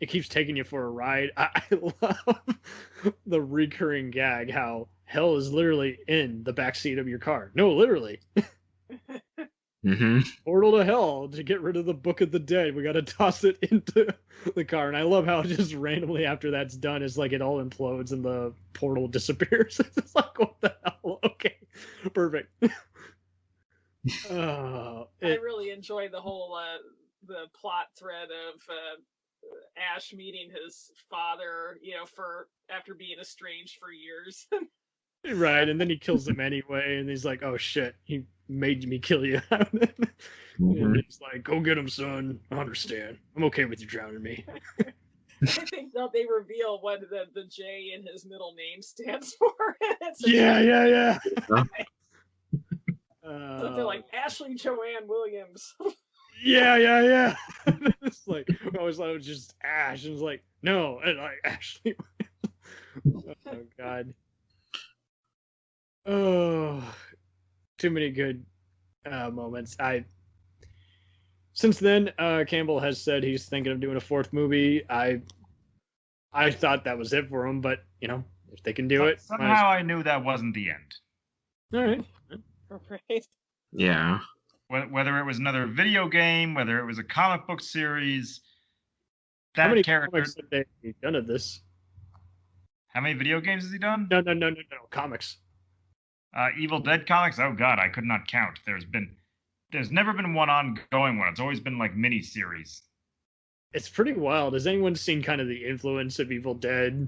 keeps taking you for a ride. I love the recurring gag how hell is literally in the backseat of your car. No, literally. Portal to hell to get rid of the Book of the Dead. We got to toss it into the car. And I love how just randomly after that's done, it's like it all implodes and the portal disappears. It's like, what the hell? Okay, perfect. I really enjoyed the whole the plot thread of Ash meeting his father, you know, after being estranged for years. Right, and then he kills him anyway, and he's like, oh shit, he made me kill you. And he's like, go get him, son. I understand. I'm okay with you drowning me. I think they reveal what the J in his middle name stands for. Yeah. Something like Ashley Joanne Williams. Yeah. It's like, I always thought it was just Ash, and it's like, no, and like Ashley. Oh god. Oh, too many good moments. Since then, Campbell has said he's thinking of doing a fourth movie. I thought that was it for him, but if they can do it, Somehow I knew that wasn't the end. All right. Right. Yeah. Whether it was another video game, whether it was a comic book series, How many character. comics have they done of this? How many video games has he done? No, comics. Evil Dead comics? Oh god, I could not count. There's never been one ongoing one. It's always been like mini series. It's pretty wild. Has anyone seen kind of the influence of Evil Dead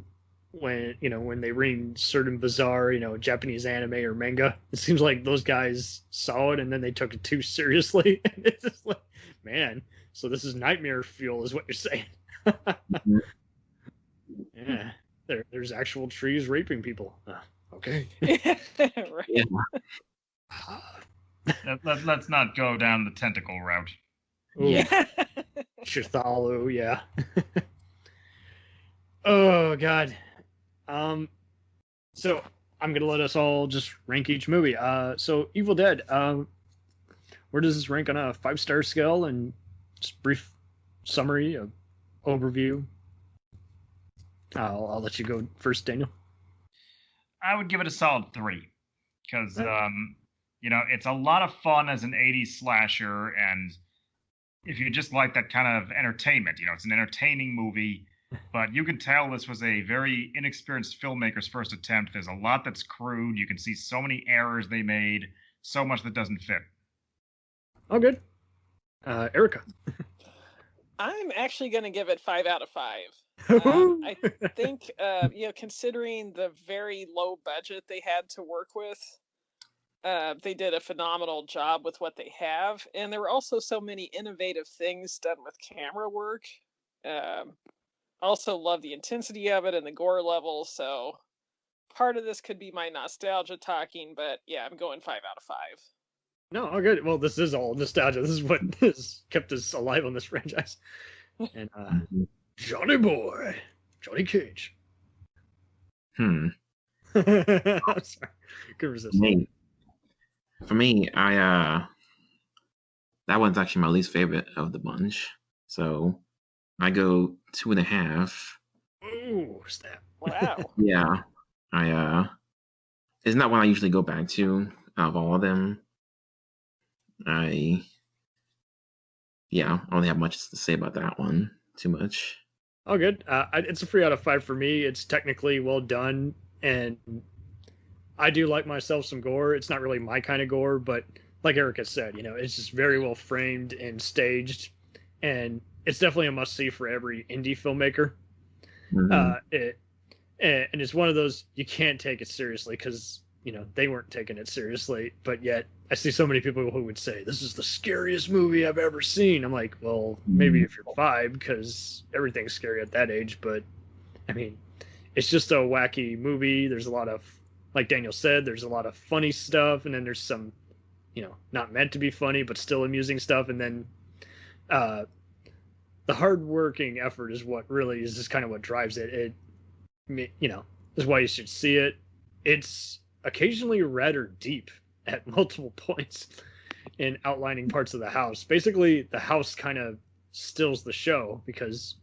when they read certain bizarre, Japanese anime or manga? It seems like those guys saw it and then they took it too seriously. And it's just like, man, so this is nightmare fuel is what you're saying. Yeah. There's actual trees raping people. Okay. Right. Let's not go down the tentacle route. Yeah. Chithalu, yeah. Oh god. So I'm gonna let us all just rank each movie. So Evil Dead, where does this rank on a 5-star scale? And just brief summary, overview. I'll let you go first, Daniel. I would give it a solid 3 because it's a lot of fun as an 80s slasher, and if you just like that kind of entertainment, it's an entertaining movie. But you can tell this was a very inexperienced filmmaker's first attempt. There's a lot that's crude. You can see so many errors they made, so much that doesn't fit. Oh, good. Erica. I'm actually going to give it 5 out of 5. I think, considering the very low budget they had to work with, they did a phenomenal job with what they have. And there were also so many innovative things done with camera work. Also love the intensity of it and the gore level. So part of this could be my nostalgia talking, but yeah, I'm going 5 out of 5. No, all good. Well, this is all nostalgia. This is what has kept us alive on this franchise. And Johnny Boy, Johnny Cage. I'm sorry. Couldn't resist. For me, that one's actually my least favorite of the bunch. So I go 2.5. Ooh, snap! Wow. Yeah, it's not one I usually go back to out of all of them. I only have much to say about that one. Too much. Oh, good. It's a 3 out of 5 for me. It's technically well done, and I do like myself some gore. It's not really my kind of gore, but like Erica said, it's just very well framed and staged, and it's definitely a must-see for every indie filmmaker. And it's one of those you can't take it seriously because they weren't taking it seriously, but yet I see so many people who would say this is the scariest movie I've ever seen. I'm like, well, maybe if you're 5, because everything's scary at that age, but I mean, it's just a wacky movie. There's a lot of, like Daniel said, there's a lot of funny stuff, and then there's some not meant to be funny but still amusing stuff, and then the hard-working effort is what really is just kind of what drives it. Is why you should see it. It's occasionally rather deep at multiple points in outlining parts of the house. Basically, the house kind of stills the show because,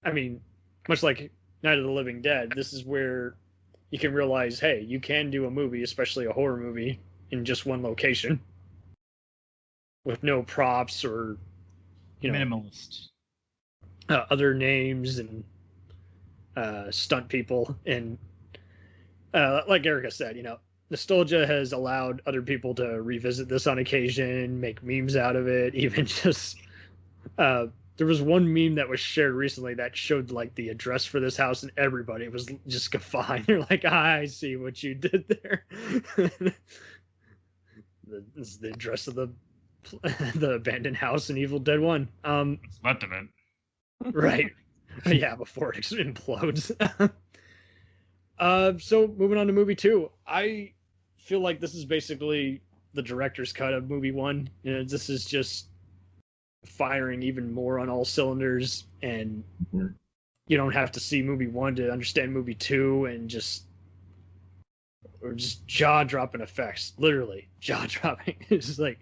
I mean, much like Night of the Living Dead, this is where you can realize, hey, you can do a movie, especially a horror movie, in just one location with no props or, minimalist. Other names and stunt people. And like Erica said, nostalgia has allowed other people to revisit this on occasion, make memes out of it, even just there was one meme that was shared recently that showed like the address for this house, and everybody was just guffawing. They're like, I see what you did there. This is the address of the abandoned house in Evil Dead 1. What's left of it. Right. Yeah, before it implodes. So moving on to movie 2, I feel like this is basically the director's cut of movie 1. This is just firing even more on all cylinders, and you don't have to see movie 1 to understand movie 2, and just or just jaw-dropping effects, literally jaw-dropping. It's just like,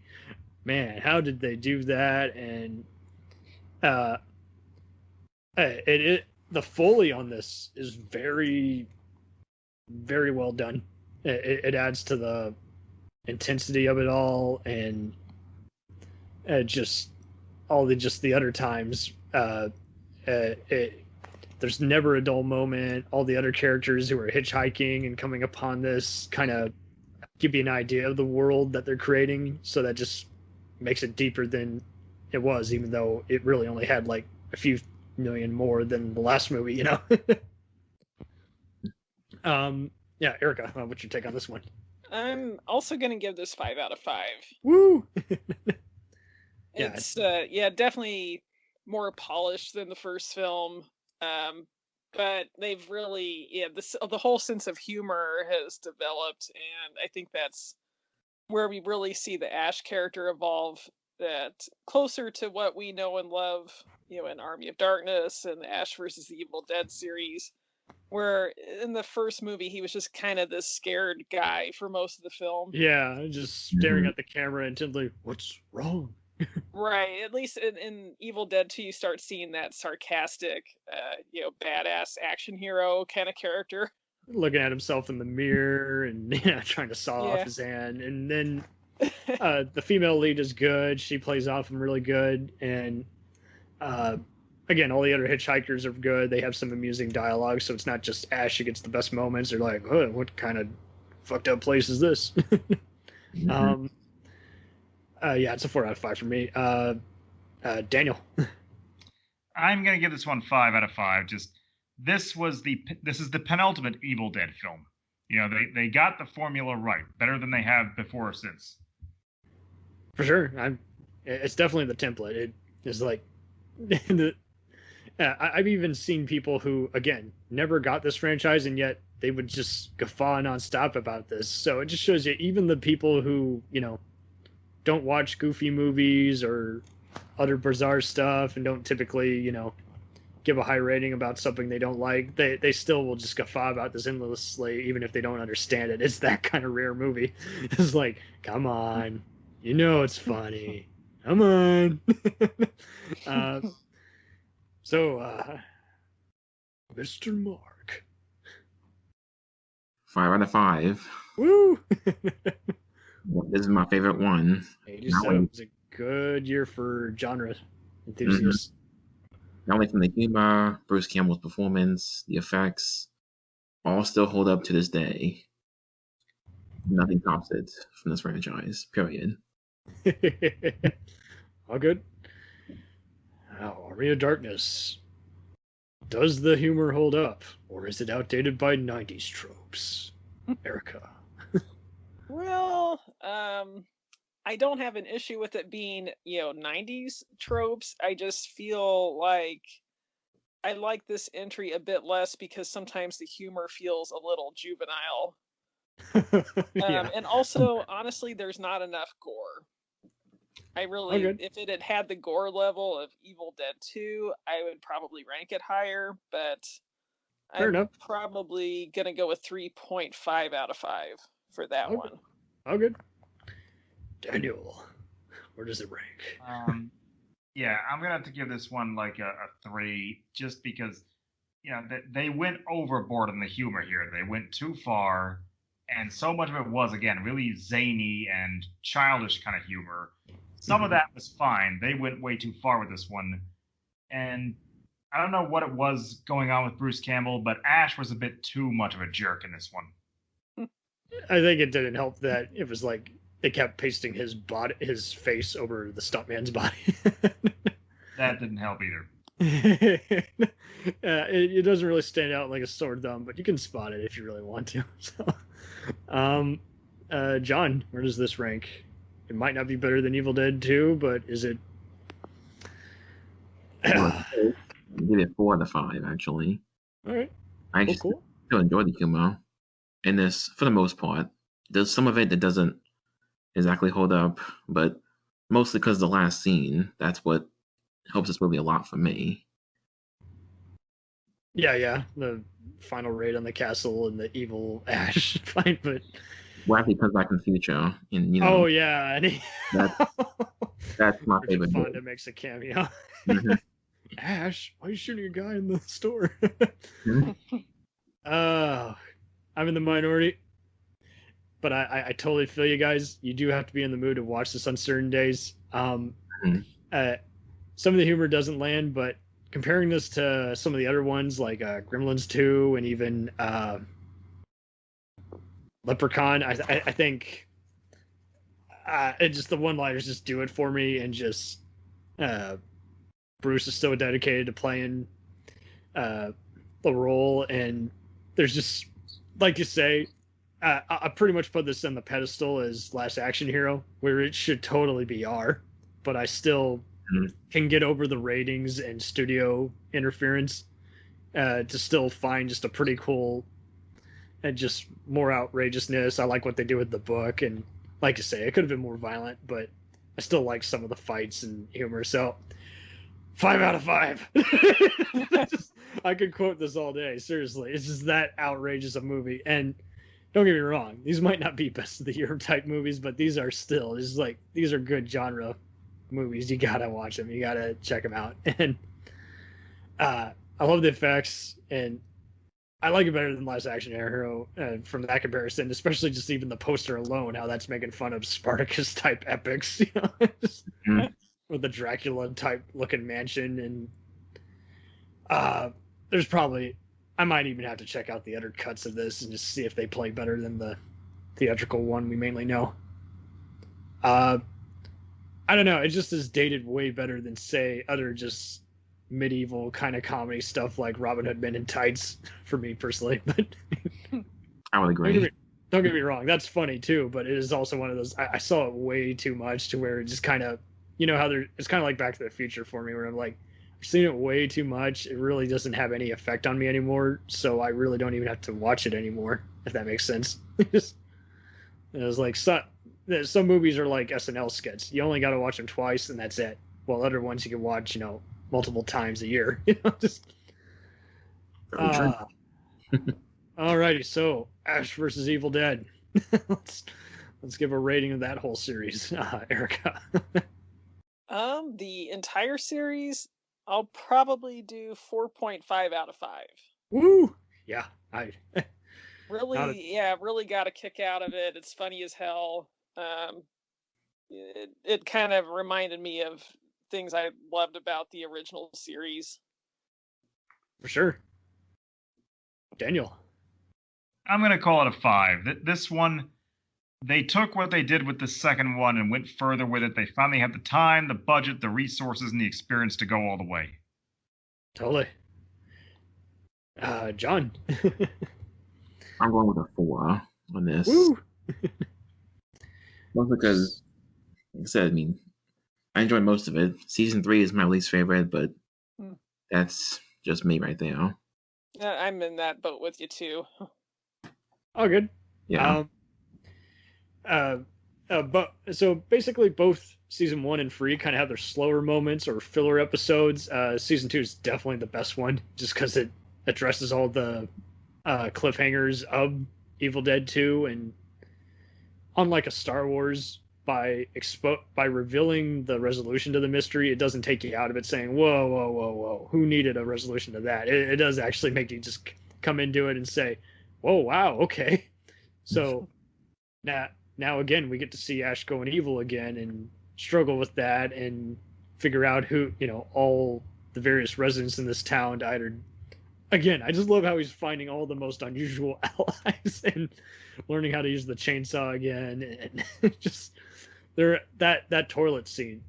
man, how did they do that? And the Foley on this is very, very well done. It adds to the intensity of it all, and just all the other times. There's never a dull moment. All the other characters who are hitchhiking and coming upon this kind of give you an idea of the world that they're creating, so that just makes it deeper than it was, even though it really only had like a few million more than the last movie, you know. Yeah, Erica, what's your take on this one? I'm also going to give this 5 out of 5. Woo! It's definitely more polished than the first film, but they've really the whole sense of humor has developed, and I think that's where we really see the Ash character evolve, that closer to what we know and love, in Army of Darkness and the Ash versus the Evil Dead series, where in the first movie he was just kind of this scared guy for most of the film. Yeah, just staring at the camera intently. What's wrong? Right. At least in Evil Dead 2, you start seeing that sarcastic, badass action hero kind of character. Looking at himself in the mirror and trying to saw off his hand. And then the female lead is good. She plays off him really good. And again, all the other hitchhikers are good. They have some amusing dialogue, so it's not just Ash who gets the best moments. They're like, oh, what kind of fucked up place is this? It's a 4 out of 5 for me. Daniel. I'm gonna give this one 5 out of 5. This is the penultimate Evil Dead film. They got the formula right, better than they have before or since. For sure, it's definitely the template. It is like I've even seen people who, again, never got this franchise, and yet they would just guffaw nonstop about this. So it just shows you, even the people who, don't watch goofy movies or other bizarre stuff and don't typically, give a high rating about something they don't like, they still will just guffaw about this endlessly, even if they don't understand it. It's that kind of rare movie. It's like, come on, it's funny. Come on. Mr. Mark. 5 out of 5. Woo! This is my favorite one. 87 was a good year for genre enthusiasts. Not only from the humor, Bruce Campbell's performance, the effects, all still hold up to this day. Nothing tops it from this franchise, period. All good. Now, Army of Darkness. Does the humor hold up, or is it outdated by 90s tropes? Erica. Well, I don't have an issue with it being, 90s tropes. I just feel like I like this entry a bit less because sometimes the humor feels a little juvenile. And also, honestly, there's not enough gore. If it had had the gore level of Evil Dead 2, I would probably rank it higher, but I'm probably going to go with 3.5 out of 5 for that one. All good. Daniel, where does it rank? I'm gonna have to give this one like a 3, just because they went overboard in the humor here. They went too far, and so much of it was, again, really zany and childish kind of humor. Some of that was fine. They went way too far with this one, and I don't know what it was going on with Bruce Campbell, but Ash was a bit too much of a jerk in this one. I think it didn't help that it was like they kept pasting his face over the stuntman's body. That didn't help either. It doesn't really stand out like a sore thumb, but you can spot it if you really want to. So, John, where does this rank? It might not be better than Evil Dead 2, but is it? I give it 4 out of 5, actually. All right. I actually still enjoy the humor in this for the most part. There's some of it that doesn't exactly hold up, but mostly because the last scene, that's what helps this movie a lot for me. Yeah. The final raid on the castle and the evil Ash fight, but Well, after he comes back in the future, and you know, oh yeah, and that's my Richard favorite bit. Fonda makes a cameo. Mhm. Ash, why are you shooting a guy in the store? Mhm. I'm in the minority, but I totally feel you guys. You do have to be in the mood to watch this on certain days. Mhm. Some of the humor doesn't land, but comparing this to some of the other ones like Gremlins 2 and even Leprechaun, I think it just the one-liners just do it for me, and just Bruce is so dedicated to playing the role, and there's just, like you say, I pretty much put this on the pedestal as Last Action Hero, where it should totally be R, but I still can get over the ratings and studio interference to still find just a pretty cool and just more outrageousness. I like what they do with the book, and like you say, it could have been more violent, but I still like some of the fights and humor. So 5 out of 5. I could quote this all day. Seriously, it's just that outrageous a movie. And don't get me wrong, these might not be best of the year type movies, but these are still, it's like, these are good genre movies. You gotta watch them. You gotta check them out. And I love the effects, and I like it better than Last Action Hero from that comparison, especially just even the poster alone, how that's making fun of Spartacus type epics, you know, just, with the Dracula type looking mansion. And there's probably, I might even have to check out the other cuts of this and just see if they play better than the theatrical one we mainly know. I don't know, it just is dated way better than, say, other just medieval kind of comedy stuff like Robin Hood Men in Tights for me personally. But I would agree. Don't get me wrong, that's funny too, but it is also one of those, I saw it way too much to where it just kind of, you know how it's kind of like Back to the Future for me, where I'm like, I've seen it way too much, it really doesn't have any effect on me anymore, so I really don't even have to watch it anymore, if that makes sense. It was like, some movies are like SNL skits, you only got to watch them twice and that's it, while other ones you can watch, you know, multiple times a year. You know, just alrighty, so Ash versus Evil Dead. let's give a rating of that whole series. Erica. The entire series, I'll probably do 4.5 out of 5. Woo! Yeah, really got a kick out of it. It's funny as hell. It kind of reminded me of things I loved about the original series. For sure. Daniel. I'm going to call it a 5. This one, they took what they did with the second one and went further with it. They finally had the time, the budget, the resources, and the experience to go all the way. Totally. John. I'm going with a 4 on this. Woo! Mostly because, like I said, I mean, I enjoyed most of it. Season 3 is my least favorite, but that's just me right there. I'm in that boat with you too. Oh, good. Yeah. But so basically, both season 1 and 3 kind of have their slower moments or filler episodes. Season 2 is definitely the best one, just because it addresses all the cliffhangers of Evil Dead 2, and unlike a Star Wars, by revealing the resolution to the mystery, it doesn't take you out of it saying, whoa, who needed a resolution to that? It does actually make you just come into it and say, whoa, wow, okay. So now again, we get to see Ash going evil again and struggle with that and figure out who, you know, all the various residents in this town to either, again, I just love how he's finding all the most unusual allies and learning how to use the chainsaw again, and just there that toilet scene.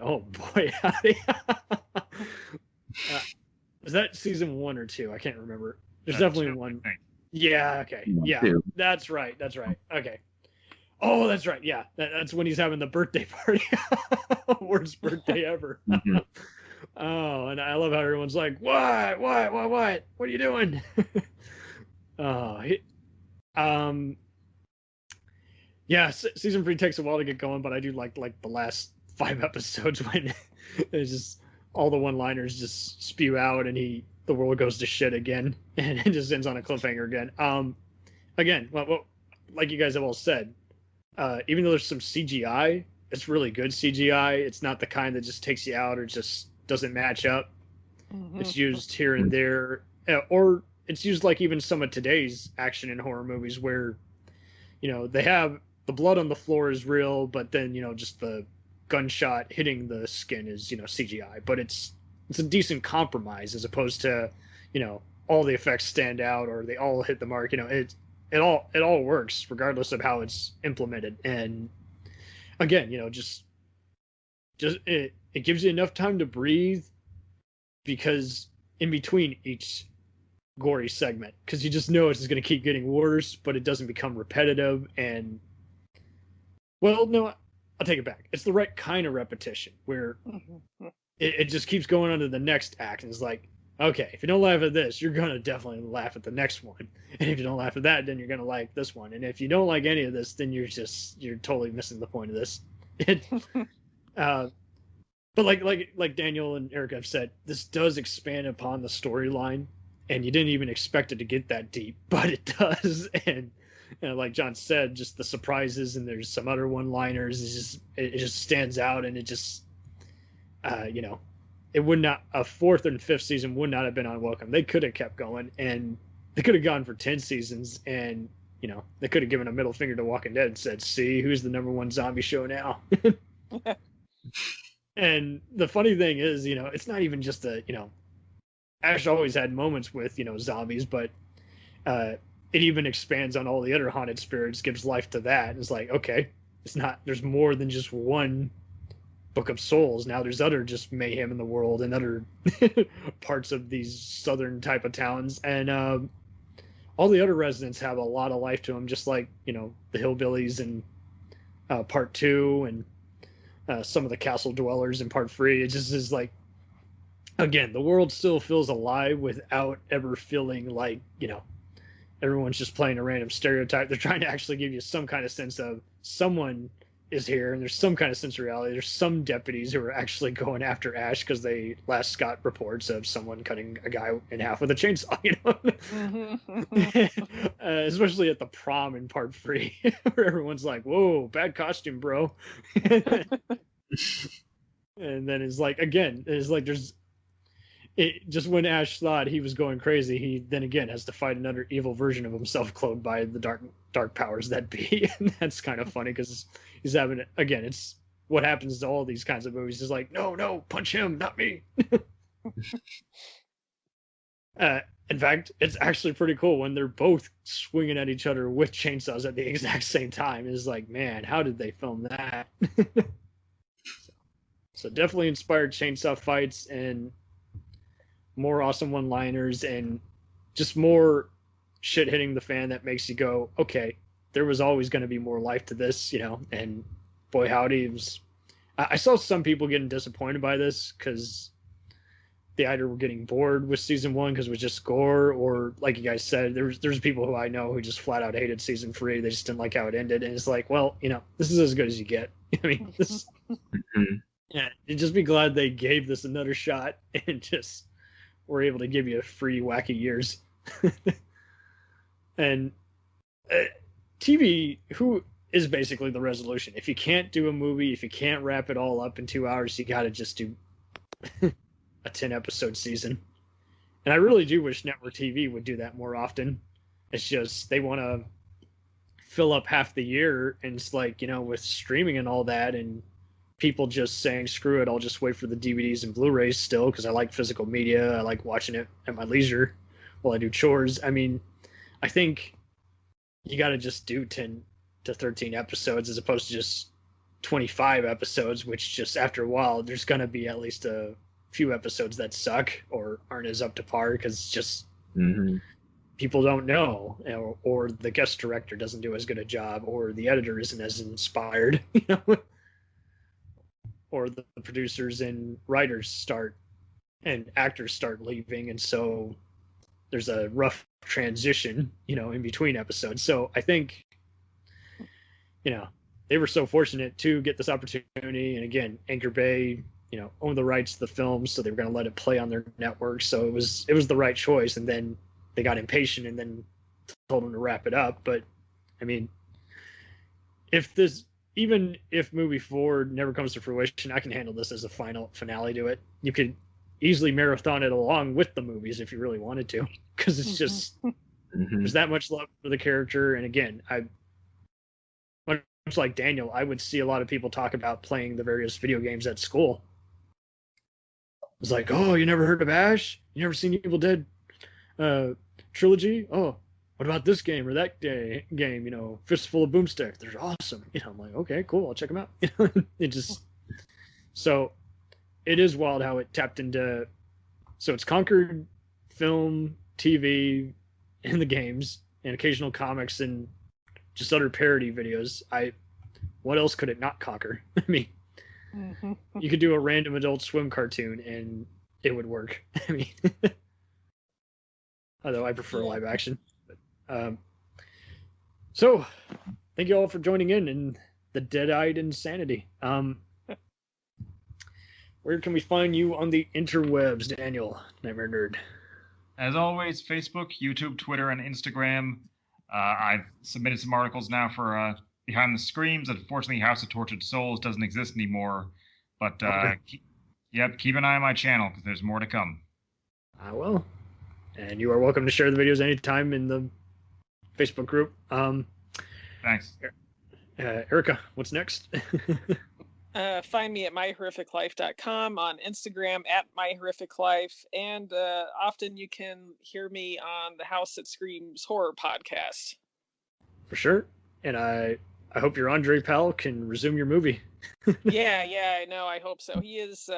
Oh boy, is that season 1 or 2? I can't remember. There's definitely 1. Yeah. Okay. Yeah. 2. That's right. Okay. Oh, that's right. Yeah. That's when he's having the birthday party. Worst birthday ever. Mm-hmm. Oh, and I love how everyone's like, what? What are you doing? Yeah, season 3 takes a while to get going, but I do like the last 5 episodes when it's just all the one-liners just spew out, and he the world goes to shit again, and it just ends on a cliffhanger again. Again, well, like you guys have all said, even though there's some CGI, it's really good CGI. It's not the kind that just takes you out or just doesn't match up. It's used here and there, or it's used like even some of today's action and horror movies where, they have the blood on the floor is real, but then, just the gunshot hitting the skin is, CGI. But it's a decent compromise as opposed to, all the effects stand out or they all hit the mark. It all works regardless of how it's implemented. And again, just it gives you enough time to breathe, because in between each gory segment, because you just know it's just going to keep getting worse, but it doesn't become repetitive. And well, no, I'll take it back. It's the right kind of repetition where it just keeps going on to the next act, and it's like, okay, if you don't laugh at this, you're going to definitely laugh at the next one. And if you don't laugh at that, then you're going to like this one. And if you don't like any of this, then you're totally missing the point of this. But like Daniel and Eric have said, this does expand upon the storyline, and you didn't even expect it to get that deep, but it does. And like John said, just the surprises, and there's some other one-liners. It just stands out, and it just, it would not, a fourth and fifth season would not have been unwelcome. They could have kept going, and they could have gone for 10 seasons, and they could have given a middle finger to Walking Dead and said, "See, who's the #1 zombie show now?" And the funny thing is, it's not even just Ash always had moments with, zombies, but it even expands on all the other haunted spirits, gives life to that. It's like, okay, there's more than just one Book of Souls. Now there's other just mayhem in the world and other parts of these southern type of towns. And all the other residents have a lot of life to them, just like, the hillbillies in part 2 and some of the castle dwellers in part 3. It just is like, again, the world still feels alive without ever feeling like, everyone's just playing a random stereotype. They're trying to actually give you some kind of sense of someone is here, and there's some kind of sense of reality. There's some deputies who are actually going after Ash because they last got reports of someone cutting a guy in half with a chainsaw, especially at the prom in part 3, where everyone's like, "Whoa, bad costume, bro." And then it's like, again, just when Ash thought he was going crazy, he then again has to fight another evil version of himself cloned by the dark powers that be. And that's kind of funny because he's having it again. It's what happens to all these kinds of movies. Is like, no, punch him, not me. In fact, it's actually pretty cool when they're both swinging at each other with chainsaws at the exact same time. It's like, man, how did they film that? So definitely inspired chainsaw fights and more awesome one-liners and just more shit hitting the fan that makes you go, okay, there was always going to be more life to this, and boy howdy, I saw some people getting disappointed by this because they either were getting bored with season 1 because it was just gore, or like you guys said, there's people who I know who just flat out hated season 3. They just didn't like how it ended, and it's like, well, this is as good as you get. I mean, this yeah, you'd just be glad they gave this another shot and just were able to give you free wacky years. And TV, who is basically the resolution. If you can't do a movie, if you can't wrap it all up in 2 hours, you got to just do a 10-episode season. And I really do wish network TV would do that more often. It's just they want to fill up half the year, and it's like, with streaming and all that, and people just saying, screw it, I'll just wait for the DVDs and Blu-rays still, because I like physical media. I like watching it at my leisure while I do chores. I mean, I think you got to just do 10 to 13 episodes as opposed to just 25 episodes, which just after a while, there's going to be at least a few episodes that suck or aren't as up to par because just people don't know, or the guest director doesn't do as good a job, or the editor isn't as inspired, or the producers and writers and actors start leaving, and so there's a rough transition, in between episodes. So I think, they were so fortunate to get this opportunity, and again, Anchor Bay own the rights to the film, so they were going to let it play on their network. So it was the right choice. And then they got impatient and then told them to wrap it up. But I mean, even if movie 4 never comes to fruition, I can handle this as a finale to it. You could easily marathon it along with the movies if you really wanted to, because it's just there's that much love for the character. And again, much like Daniel, I would see a lot of people talk about playing the various video games at school. It's like, oh, you never heard of Ash? You never seen Evil Dead trilogy? Oh, what about this game or that game? Fistful of Boomstick. They're awesome. I'm like, okay, cool. I'll check them out. It just so it is wild how it tapped into. So it's conquered film, TV, and the games, and occasional comics and just other parody videos. What else could it not conquer? I mean, you could do a random Adult Swim cartoon and it would work. I mean, although I prefer live action. So thank you all for joining in the deadite insanity. Where can we find you on the interwebs, Daniel, Nightmare Nerd? As always, Facebook, YouTube, Twitter, and Instagram. I've submitted some articles now for Behind the Screams. Unfortunately, House of Tortured Souls doesn't exist anymore. But keep an eye on my channel because there's more to come. I will. And you are welcome to share the videos anytime in the Facebook group. Thanks. Erica, what's next? Find me at myhorrificlife.com, on Instagram at myhorrificlife, and often you can hear me on the House That Screams horror podcast. For sure. And I hope your Andre pal can resume your movie. Yeah, I know. I hope so. He is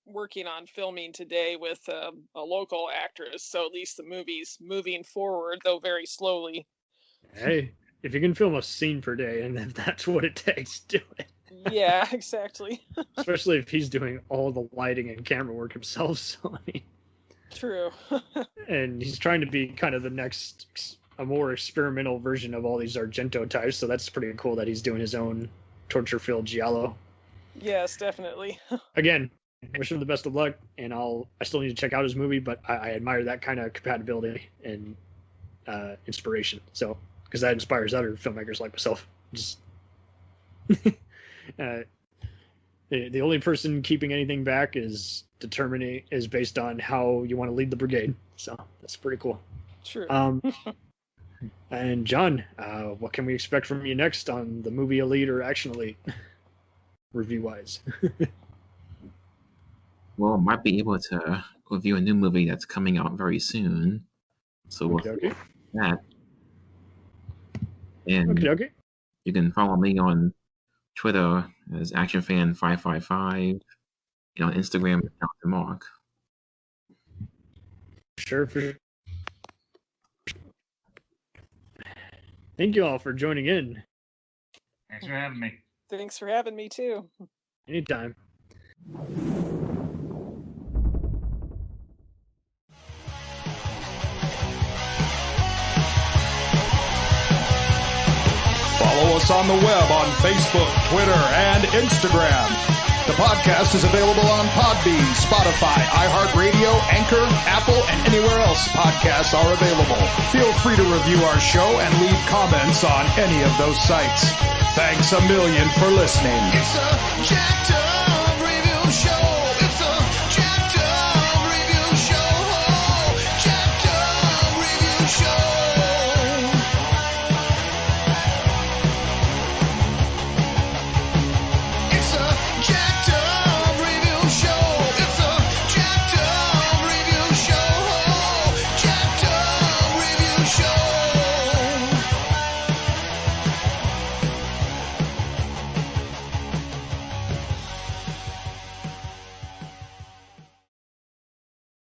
working on filming today with a local actress, so at least the movie's moving forward, though very slowly. Hey, if you can film a scene per day, and if that's what it takes, do it. Yeah, exactly. Especially if he's doing all the lighting and camera work himself. So, I mean, true. And he's trying to be kind of a more experimental version of all these Argento types. So that's pretty cool that he's doing his own torture-filled giallo. Yes, definitely. Again, wish him the best of luck, and I still need to check out his movie, but I admire that kind of compatibility and inspiration. So, because that inspires other filmmakers like myself. Just the only person keeping anything back is based on how you want to lead the brigade. So that's pretty cool. True. And John, what can we expect from you next on the Movie Elite or Action Elite, review-wise? Well, might be able to review a new movie that's coming out very soon. So we'll okay. That. And okay. You can follow me on Twitter as ActionFan555, on Instagram as Dr. Mark. Sure, for sure. Thank you all for joining in. Thanks for having me. Thanks for having me, too. Anytime. Follow us on the web on Facebook, Twitter, and Instagram. The podcast is available on Podbean, Spotify, iHeartRadio, Anchor, Apple, and anywhere else podcasts are available. Feel free to review our show and leave comments on any of those sites. Thanks a million for listening. It's a jacked up